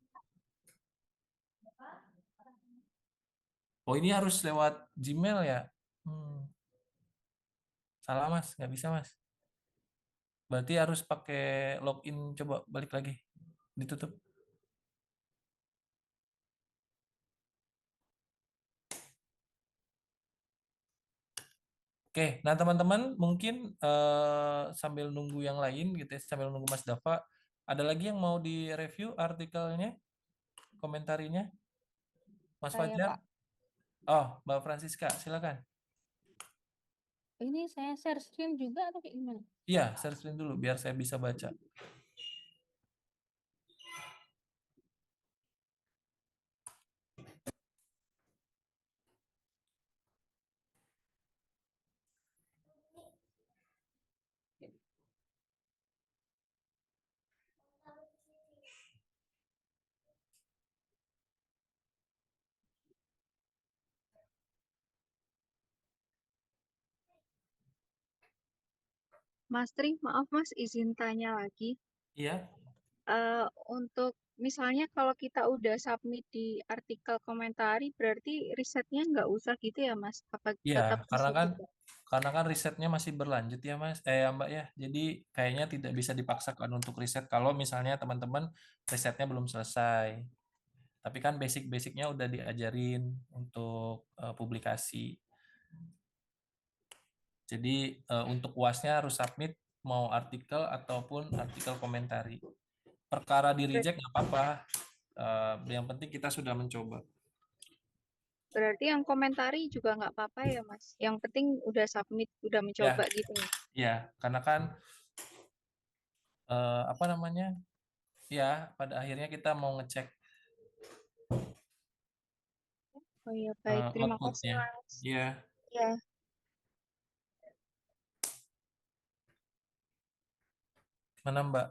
Oh, ini harus lewat Gmail ya? Salah, Mas. Nggak bisa, Mas. Berarti harus pakai login. Coba balik lagi. Ditutup. Oke, nah teman-teman mungkin sambil nunggu yang lain gitu ya, sambil nunggu Mas Dava, ada lagi yang mau direview artikelnya, komentarinya, Mas Saya, Fajar? Pak. Oh, Mbak Francisca, silakan. Ini saya share screen juga atau kayak gimana? Iya, share screen dulu biar saya bisa baca. Mas Tri, maaf Mas, izin tanya lagi. Iya, Untuk misalnya kalau kita udah submit di artikel komentari, berarti risetnya nggak usah gitu ya Mas? Apa iya, tetap karena bisa kan juga? risetnya masih berlanjut ya Mas, ya Mbak ya. Jadi kayaknya tidak bisa dipaksakan untuk riset kalau misalnya teman-teman risetnya belum selesai. Tapi kan basic-basicnya udah diajarin untuk publikasi. Jadi untuk UASnya harus submit mau artikel ataupun artikel komentari. Perkara di Ber- reject nggak apa-apa. Yang penting kita sudah mencoba. Berarti yang komentari juga nggak apa-apa ya Mas? Yang penting udah submit, udah Ya, mencoba gitu ya? ya, karena kan apa namanya? Ya, pada akhirnya kita mau ngecek Oh iya, baik. Terima kasih outputnya. Mas. Ya, Ya, mana Mbak?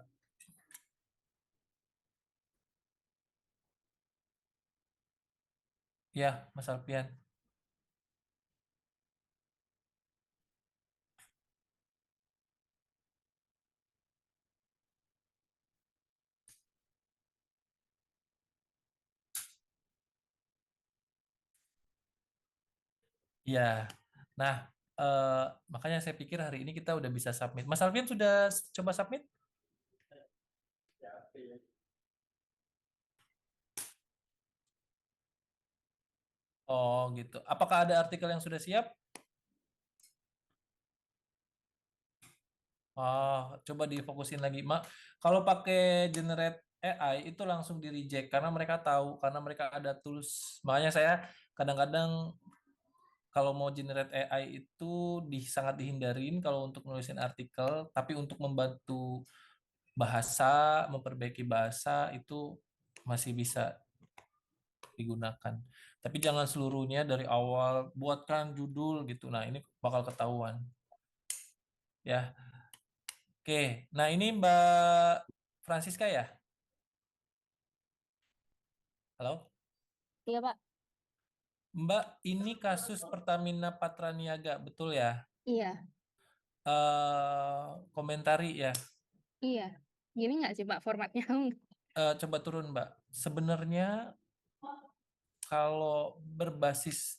Ya, Mas Alfian. Ya, nah makanya saya pikir hari ini kita udah bisa submit. Mas Alfian sudah coba submit? Oh gitu. Apakah ada artikel yang sudah siap? Oh, coba difokusin lagi. Kalau pakai generate AI itu langsung di reject karena mereka tahu, karena mereka ada tools. Makanya saya kadang-kadang kalau mau generate AI itu sangat dihindarin kalau untuk nulisin artikel, tapi untuk membantu bahasa, memperbaiki bahasa itu masih bisa digunakan. Tapi jangan seluruhnya dari awal buatkan judul gitu. Nah, ini bakal ketahuan. Ya. Oke. Nah, ini Mbak Francisca ya? Halo? Iya, Pak. Mbak, ini kasus Pertamina Patraniaga, betul ya? Iya, Komentari ya. iya. Gini nggak sih, Pak, formatnya? Coba turun, Mbak. Sebenarnya kalau berbasis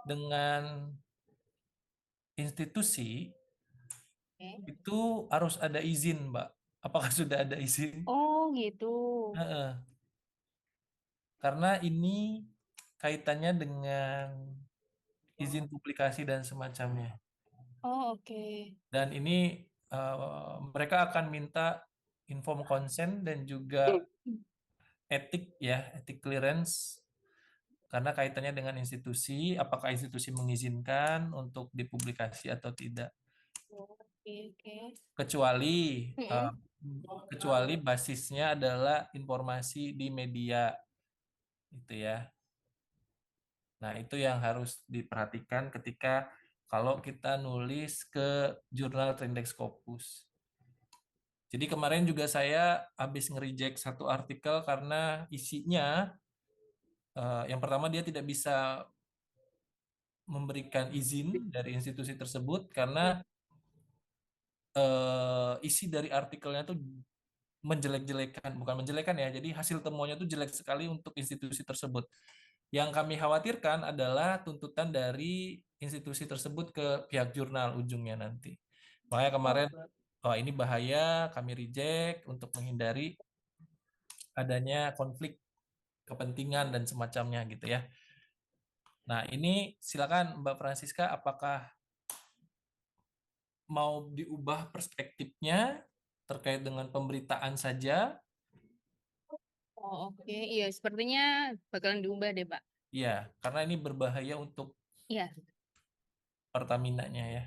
dengan institusi Oke. itu harus ada izin, Mbak. Apakah sudah ada izin? Oh, gitu. Heeh. Karena ini kaitannya dengan izin publikasi dan semacamnya. Oh, oke. Dan ini mereka akan minta inform consent dan juga etik ya, etik clearance karena kaitannya dengan institusi, apakah institusi mengizinkan untuk dipublikasi atau tidak. Oke, oke. Kecuali Mm-mm. basisnya adalah informasi di media itu ya. Nah, itu yang harus diperhatikan ketika kalau kita nulis ke jurnal Trindex Scopus. Jadi kemarin juga saya habis nge-reject satu artikel karena isinya yang pertama dia tidak bisa memberikan izin dari institusi tersebut karena isi dari artikelnya tuh menjelek-jelekan, bukan menjelekan ya, jadi hasil temuannya tuh jelek sekali untuk institusi tersebut. Yang kami khawatirkan adalah tuntutan dari institusi tersebut ke pihak jurnal ujungnya nanti. Makanya kemarin, oh ini bahaya, kami reject untuk menghindari adanya konflik kepentingan dan semacamnya gitu ya. Nah ini silakan Mbak Francisca, apakah mau diubah perspektifnya terkait dengan pemberitaan saja? Oh, oke. Iya, sepertinya bakalan diubah deh, Pak. Ya, karena ini berbahaya untuk Iya, Pertamina-nya ya.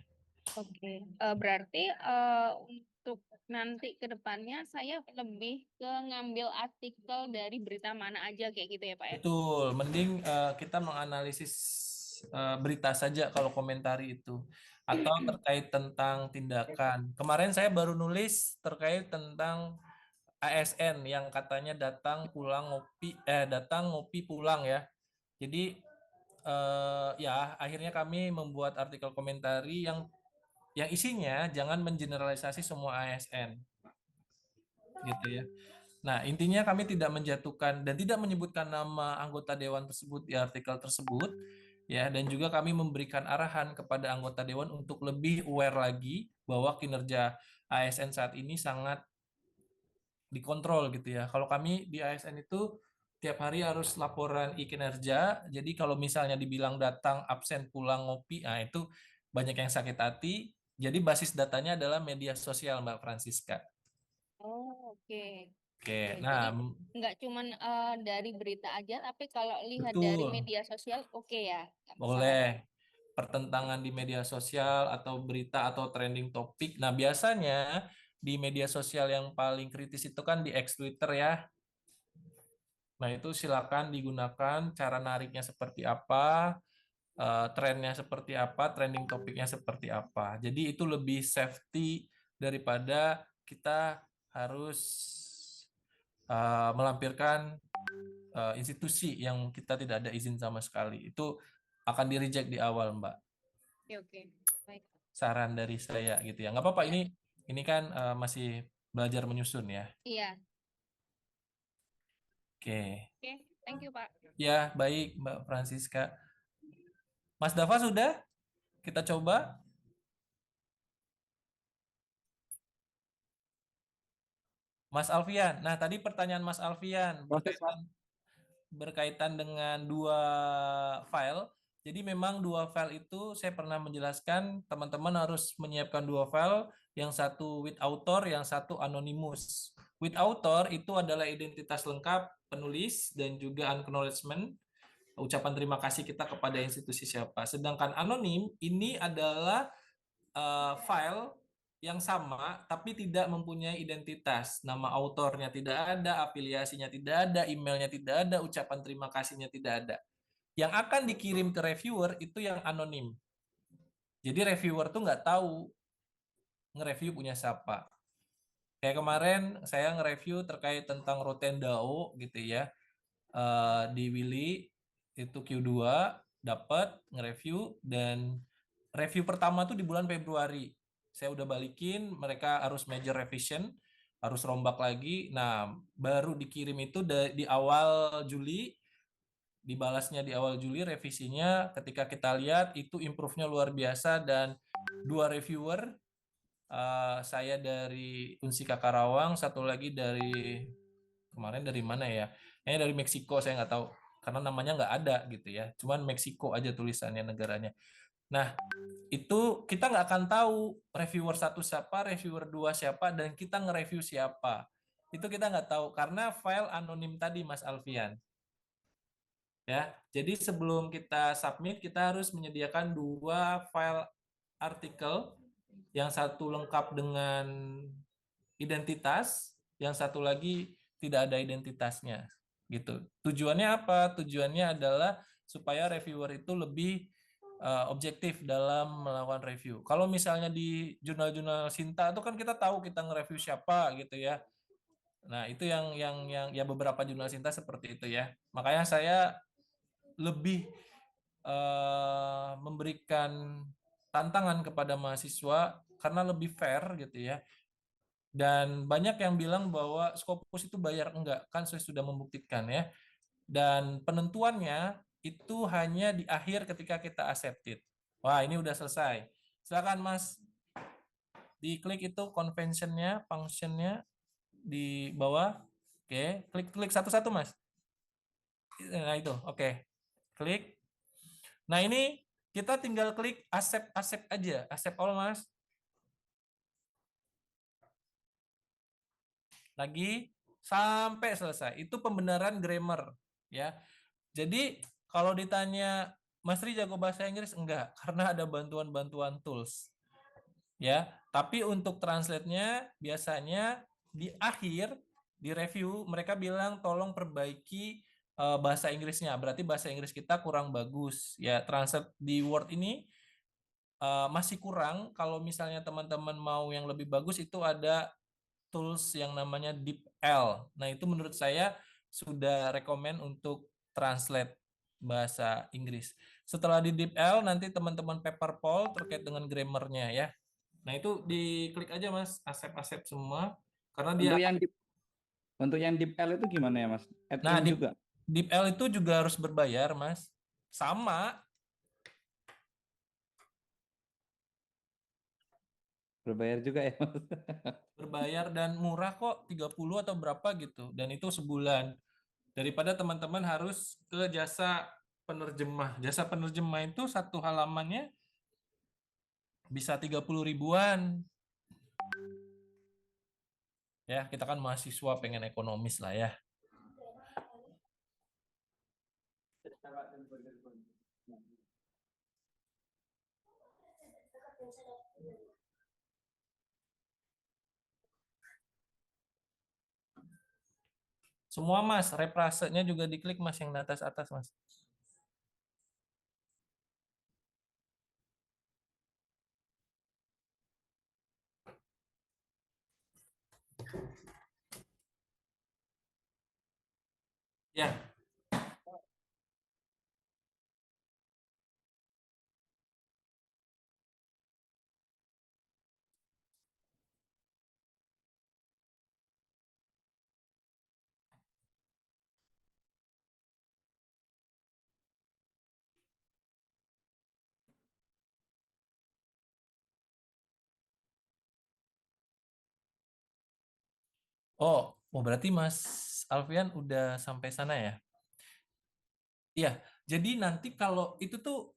oke. Berarti untuk nanti ke depannya saya lebih ke ngambil artikel dari berita mana aja kayak gitu ya, Pak ya? Betul, mending kita menganalisis berita saja kalau komentari itu. Atau terkait tentang tindakan. Kemarin saya baru nulis terkait tentang ASN yang katanya datang ngopi pulang ya. Jadi ya akhirnya kami membuat artikel komentari yang isinya jangan mengeneralisasi semua ASN gitu ya. Nah, intinya kami tidak menjatuhkan dan tidak menyebutkan nama anggota dewan tersebut di artikel tersebut ya, dan juga kami memberikan arahan kepada anggota dewan untuk lebih aware lagi bahwa kinerja ASN saat ini sangat dikontrol gitu ya. Kalau kami di ASN itu tiap hari harus laporan kinerja. Jadi kalau misalnya dibilang datang, absen, pulang, ngopi, nah itu banyak yang sakit hati. Jadi basis datanya adalah media sosial, Mbak Francisca. Oh, oke. Oke, Oke, nah jadi nggak cuman dari berita aja, tapi kalau lihat dari betul, media sosial, oke ya, nggak masalah. boleh pertentangan di media sosial atau berita atau trending topik. Nah, biasanya di media sosial yang paling kritis itu kan di X Twitter ya. Nah, itu silakan digunakan cara nariknya seperti apa, trennya seperti apa, trending topiknya seperti apa. Jadi itu lebih safety daripada kita harus melampirkan institusi yang kita tidak ada izin sama sekali. Itu akan di-reject di awal, Mbak. Oke, oke. Baik. Saran dari saya gitu ya. Nggak apa-apa, Ya. ini kan masih belajar menyusun ya. Iya. Oke. Oke, thank you, Pak. Ya, baik Mbak Francisca. Mas Dava sudah? Kita coba. Mas Alfian. Nah, tadi pertanyaan Mas Alfian Proses, Pak. berkaitan dengan dua file. Jadi memang dua file itu saya pernah menjelaskan teman-teman harus menyiapkan dua file, yang satu with author, yang satu anonymous. With author itu adalah identitas lengkap penulis dan juga acknowledgement, ucapan terima kasih kita kepada institusi siapa. Sedangkan anonim ini adalah file yang sama tapi tidak mempunyai identitas. Nama autornya tidak ada, afiliasinya tidak ada, emailnya tidak ada, ucapan terima kasihnya tidak ada. Yang akan dikirim ke reviewer itu yang anonim. Jadi reviewer tuh nggak tahu nge-review punya siapa. Kayak kemarin saya nge-review terkait tentang Rotendao gitu ya. Di Willy itu Q2 dapat nge-review, dan review pertama tuh di bulan Februari. Saya udah balikin, mereka harus major revision, harus rombak lagi. Nah, baru dikirim itu di awal Juli, dibalasnya di awal Juli revisinya. Ketika kita lihat itu improve-nya luar biasa, dan dua reviewer, saya dari Unsika Karawang, satu lagi dari kemarin dari mana ya? Ini dari Meksiko, saya nggak tahu karena namanya nggak ada gitu ya. Cuman Meksiko aja tulisannya negaranya. Nah, itu kita nggak akan tahu reviewer satu siapa, reviewer dua siapa, dan kita nge-review siapa. Itu kita nggak tahu karena file anonim tadi, Mas Alfian. Ya, jadi sebelum kita submit, kita harus menyediakan dua file artikel, yang satu lengkap dengan identitas, yang satu lagi tidak ada identitasnya. Gitu. Tujuannya apa? Tujuannya adalah supaya reviewer itu lebih objektif dalam melakukan review. Kalau misalnya di jurnal-jurnal Sinta itu kan kita tahu kita nge-review siapa gitu ya. Nah, itu yang ya beberapa jurnal Sinta seperti itu ya. Makanya saya lebih memberikan tantangan kepada mahasiswa karena lebih fair gitu ya. Dan banyak yang bilang bahwa Scopus itu bayar, enggak, kan saya sudah membuktikan ya. Dan penentuannya itu hanya di akhir ketika kita accepted. Wah, ini udah selesai. Silakan Mas, diklik itu convention-nya, function-nya di bawah. Oke, klik satu-satu Mas. Nah itu, oke. Klik. Nah ini kita tinggal klik accept aja, accept all Mas. Lagi sampai selesai. Itu pembenaran grammar ya. Jadi kalau ditanya Mas Ri jago bahasa Inggris, enggak, karena ada bantuan-bantuan tools ya. Tapi untuk translate-nya biasanya di akhir di review mereka bilang tolong perbaiki bahasa Inggrisnya. Berarti bahasa Inggris kita kurang bagus ya. Translate di Word ini masih kurang. Kalau misalnya teman-teman mau yang lebih bagus itu ada tools yang namanya DeepL. Nah, itu menurut saya sudah rekomen untuk translate bahasa Inggris. Setelah di DeepL, nanti teman-teman paper poll terkait dengan grammarnya ya. Nah, itu diklik aja Mas, accept semua. Karena dia, Untuk yang deep L itu gimana ya Mas? nah Add-in juga? DeepL itu juga harus berbayar Mas. Sama, Berbayar juga ya Mas? berbayar dan murah kok, 30 atau berapa gitu. Dan itu sebulan. Daripada teman-teman harus ke jasa penerjemah. Jasa penerjemah itu satu halamannya bisa 30 ribuan. Ya, kita kan mahasiswa pengen ekonomis lah ya. Semua Mas, reprasenya juga diklik Mas yang di atas Mas. Ya, oh berarti Mas Alfian udah sampai sana ya? Iya, jadi nanti kalau itu tuh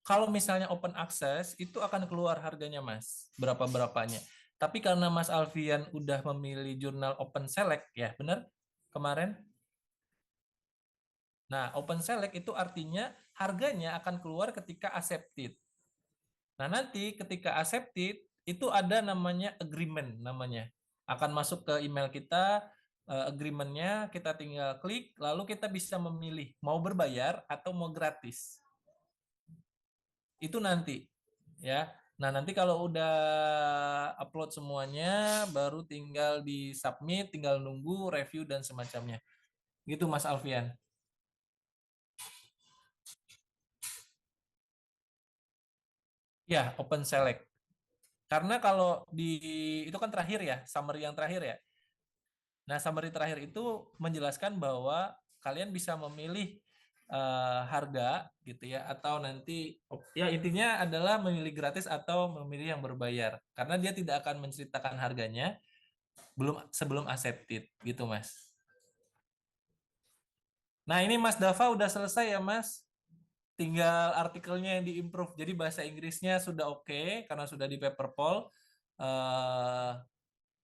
kalau misalnya open access itu akan keluar harganya Mas, berapa-berapanya. Tapi karena Mas Alfian udah memilih jurnal open select ya, benar? Kemarin. Nah, open select itu artinya harganya akan keluar ketika accepted. Nah, nanti ketika accepted itu ada namanya agreement namanya. Akan masuk ke email kita agreement-nya, kita tinggal klik lalu kita bisa memilih mau berbayar atau mau gratis. Itu nanti ya. Nah, nanti kalau udah upload semuanya baru tinggal di submit, tinggal nunggu review dan semacamnya. Gitu Mas Alfian. Ya, open select. Karena kalau di itu kan terakhir ya, summary yang terakhir ya. Nah, summary terakhir itu menjelaskan bahwa kalian bisa memilih harga gitu ya atau nanti ya intinya adalah memilih gratis atau memilih yang berbayar karena dia tidak akan menceritakan harganya sebelum accepted gitu Mas. Nah, ini Mas Dava udah selesai ya Mas. Tinggal artikelnya yang diimprove. Jadi bahasa Inggrisnya sudah oke karena sudah di paper poll.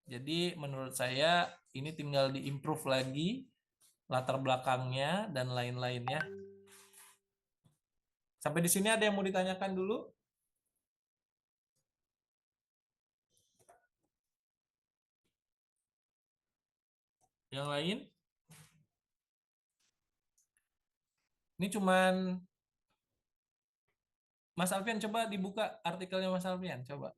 Jadi menurut saya ini tinggal diimprove lagi latar belakangnya dan lain-lainnya. Sampai di sini ada yang mau ditanyakan dulu? Yang lain? Ini cuman Mas Alfian coba dibuka artikelnya Mas Alfian, coba.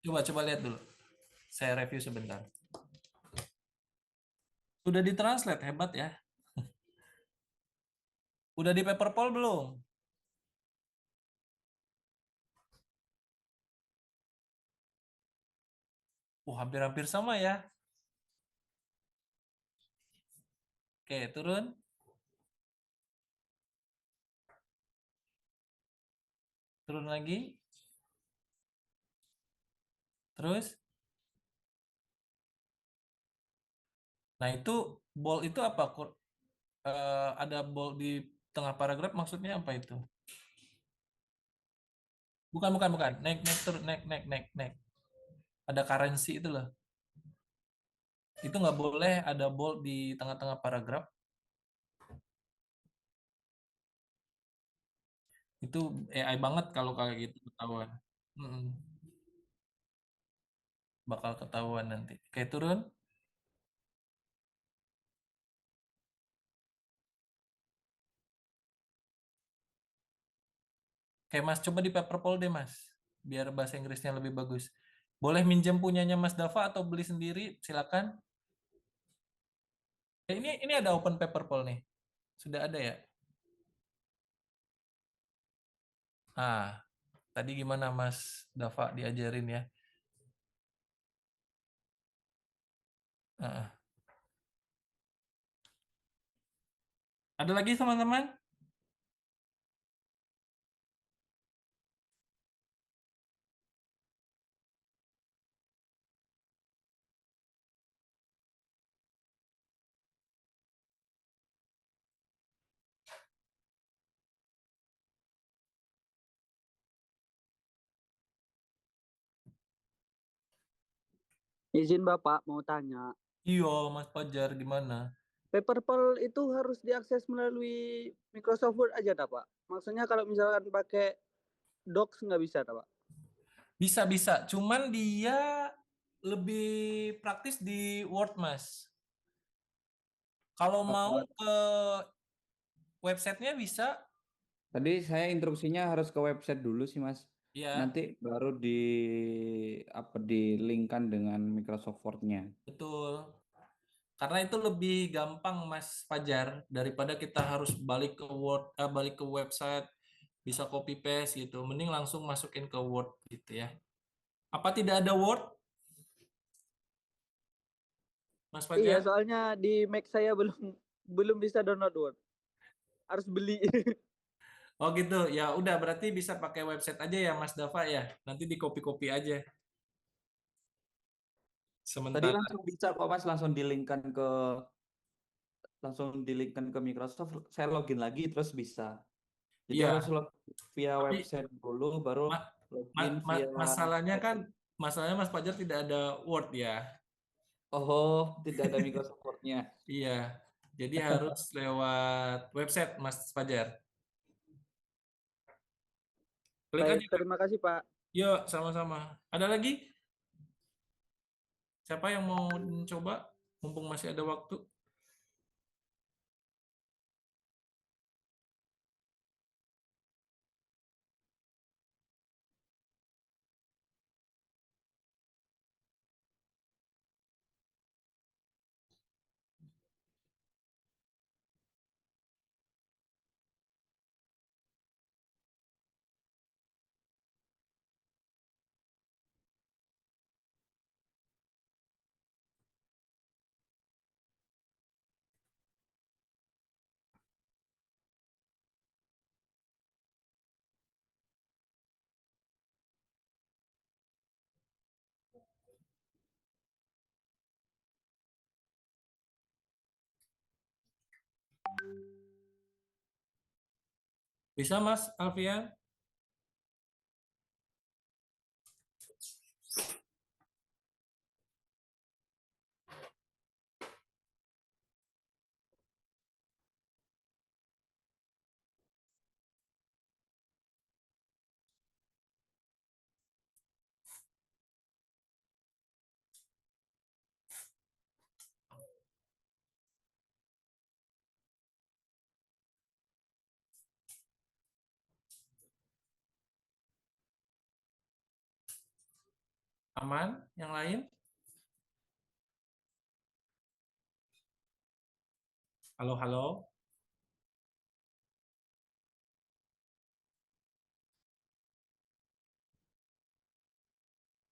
Coba lihat dulu. Saya review sebentar. Sudah ditranslate, hebat ya. Udah di Paperpole belum? Hampir-hampir sama ya. Oke, turun. Turun lagi. Terus. Nah, itu bold itu apa? Ada bold di tengah paragraf maksudnya apa itu? Bukan. Naik turun, naik. Ada currency itu loh. Itu nggak boleh ada bold di tengah-tengah paragraf. Itu AI banget kalau kayak gitu ketahuan. Mm-mm. Bakal ketahuan nanti. Oke, turun. Oke, Mas, coba di Paperpole deh, Mas. Biar bahasa Inggrisnya lebih bagus. Boleh minjem punyanya Mas Dava atau beli sendiri, silakan. Ini ada open Paperpole nih. Sudah ada ya? Ah, tadi gimana Mas Dava diajarin ya? Ah. Ada lagi teman-teman? Izin Bapak mau tanya, Iya, Mas Fajar gimana? Paperpole itu harus diakses melalui Microsoft Word aja, tak, Pak? Maksudnya kalau misalkan pakai Docs nggak bisa, tak, Pak? Bisa. Cuman dia lebih praktis di Word, Mas. Kalau mau ke websitenya bisa, Tadi saya instruksinya harus ke website dulu sih, Mas. ya Nanti baru di-linkkan dengan Microsoft Word-nya. betul. Karena itu lebih gampang, Mas Fajar, daripada kita harus balik ke Word, balik ke website, bisa copy paste gitu. Mending langsung masukin ke Word gitu ya. Apa tidak ada Word, Mas Iya, Fajar? soalnya di Mac saya belum belum bisa download Word. Harus beli. Oh gitu. Ya udah berarti bisa pakai website aja ya, Mas Dava ya. Nanti di copy-copy aja. Tadi Sementara langsung bisa kok, Mas, langsung di-linkkan ke Microsoft. Saya login lagi terus bisa. Jadi iya, harus login via tapi website dulu, baru ma- login via. masalahnya Mas Fajar tidak ada Word ya. Oh, tidak ada Microsoft Word-nya. Iya. Jadi harus lewat website Mas Fajar. Klik Baik, aja. terima kasih, Pak. Yuk, sama-sama. Ada lagi? Siapa yang mau coba? Mumpung masih ada waktu. Bisa Mas Alfian? Aman? Yang lain? Halo, halo.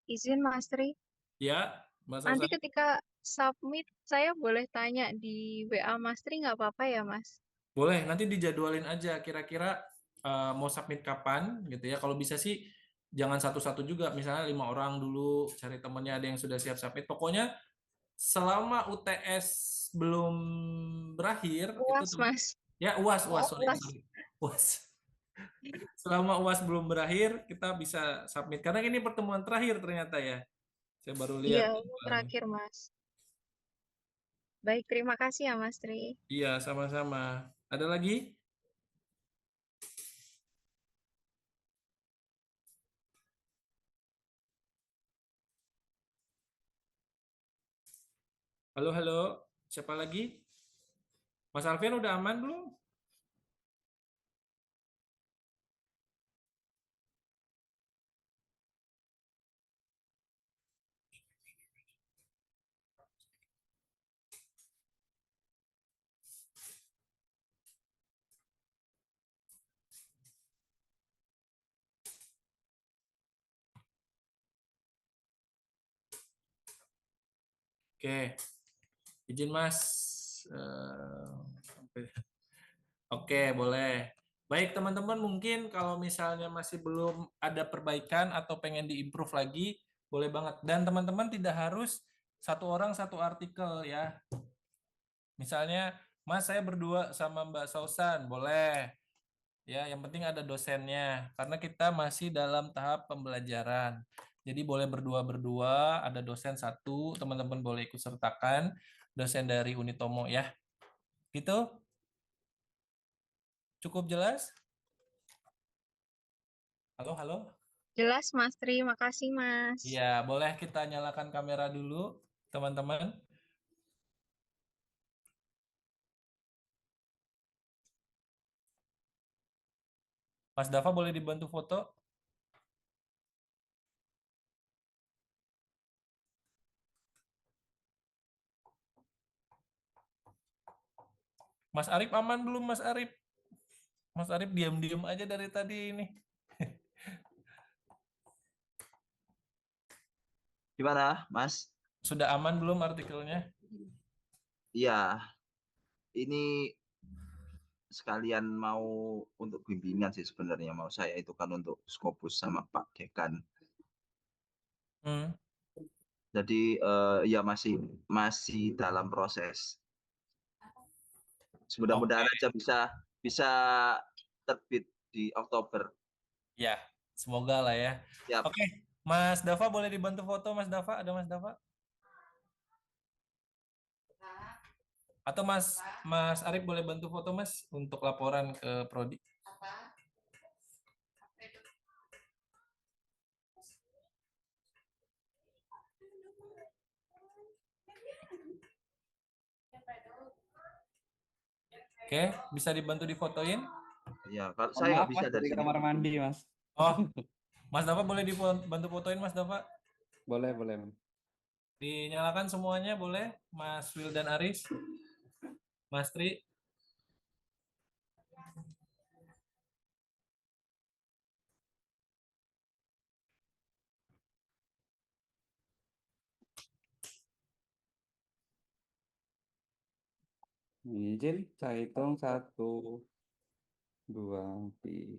Izin Mas Tri, Ya, Mbak nanti Sausan. ketika submit saya boleh tanya di WA Mas Tri nggak apa-apa ya Mas? Boleh, nanti dijadwalin aja kira-kira mau submit kapan gitu ya. Kalau bisa sih jangan satu-satu juga, misalnya 5 orang dulu, cari temennya ada yang sudah siap submit. Pokoknya selama UTS belum berakhir itu UAS Mas. ya UAS, sorry, UAS. UAS. Selama UAS belum berakhir kita bisa submit karena ini pertemuan terakhir ternyata ya. Saya baru lihat Iya, ini jadwalnya. terakhir Mas. Baik, terima kasih ya Mas Tri. Iya, sama-sama. Ada lagi? Halo, halo. Siapa lagi? Mas Alfian udah aman belum? Oke, izin Mas. Oke, boleh. Baik teman-teman, mungkin kalau misalnya masih belum ada perbaikan atau pengen diimprove lagi, boleh banget. Dan teman-teman tidak harus satu orang satu artikel ya. Misalnya, Mas saya berdua sama Mbak Sausan, boleh. Ya, yang penting ada dosennya. Karena kita masih dalam tahap pembelajaran. Jadi boleh berdua-berdua, ada dosen satu, teman-teman boleh ikut sertakan, dosen dari Unitomo ya. Gitu? Cukup jelas? Halo, halo. Jelas Mas Tri, makasih Mas. Iya, boleh kita nyalakan kamera dulu, teman-teman. Mas Dava boleh dibantu foto? Mas Arif aman belum, Mas Arif? Mas Arif diam-diam aja dari tadi ini. Gimana, Mas? Sudah aman belum artikelnya? Iya, ini sekalian mau untuk bimbingan sih sebenarnya mau saya itu kan untuk Scopus sama Pak Dekan. Hmm. Jadi ya masih dalam proses. Mudah-mudahan aja bisa terbit di Oktober. Ya, semoga lah ya. Siap. Oke, Mas Dava boleh dibantu foto, Mas Dava? Ada Mas Dava? Atau Mas Arif boleh bantu foto, Mas, untuk laporan ke Prodi? Oke, bisa dibantu difotoin? Ya, kalau Mohon saya nggak maaf bisa Mas, dari dari sini. kamar mandi Mas. Oh, Mas Dava boleh dibantu fotoin, Mas Dava? Boleh, boleh. Dinyalakan semuanya, boleh? Mas Wil dan Aris? Mas Tri? Izin, saya hitung 1, 2, 3.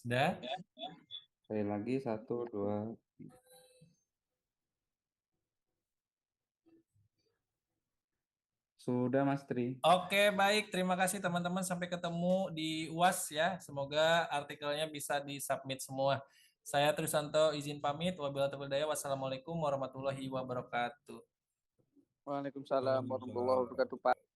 Sudah? Saya lagi 1, 2, 3. Sudah Mas Tri. Oke, baik. Terima kasih teman-teman. Sampai ketemu di UAS ya. Semoga artikelnya bisa disubmit semua. Saya Trisanto izin pamit. Wabillahi taufiq wal hidayah. Wassalamualaikum warahmatullahi wabarakatuh. Waalaikumsalam warahmatullahi wabarakatuh Pak.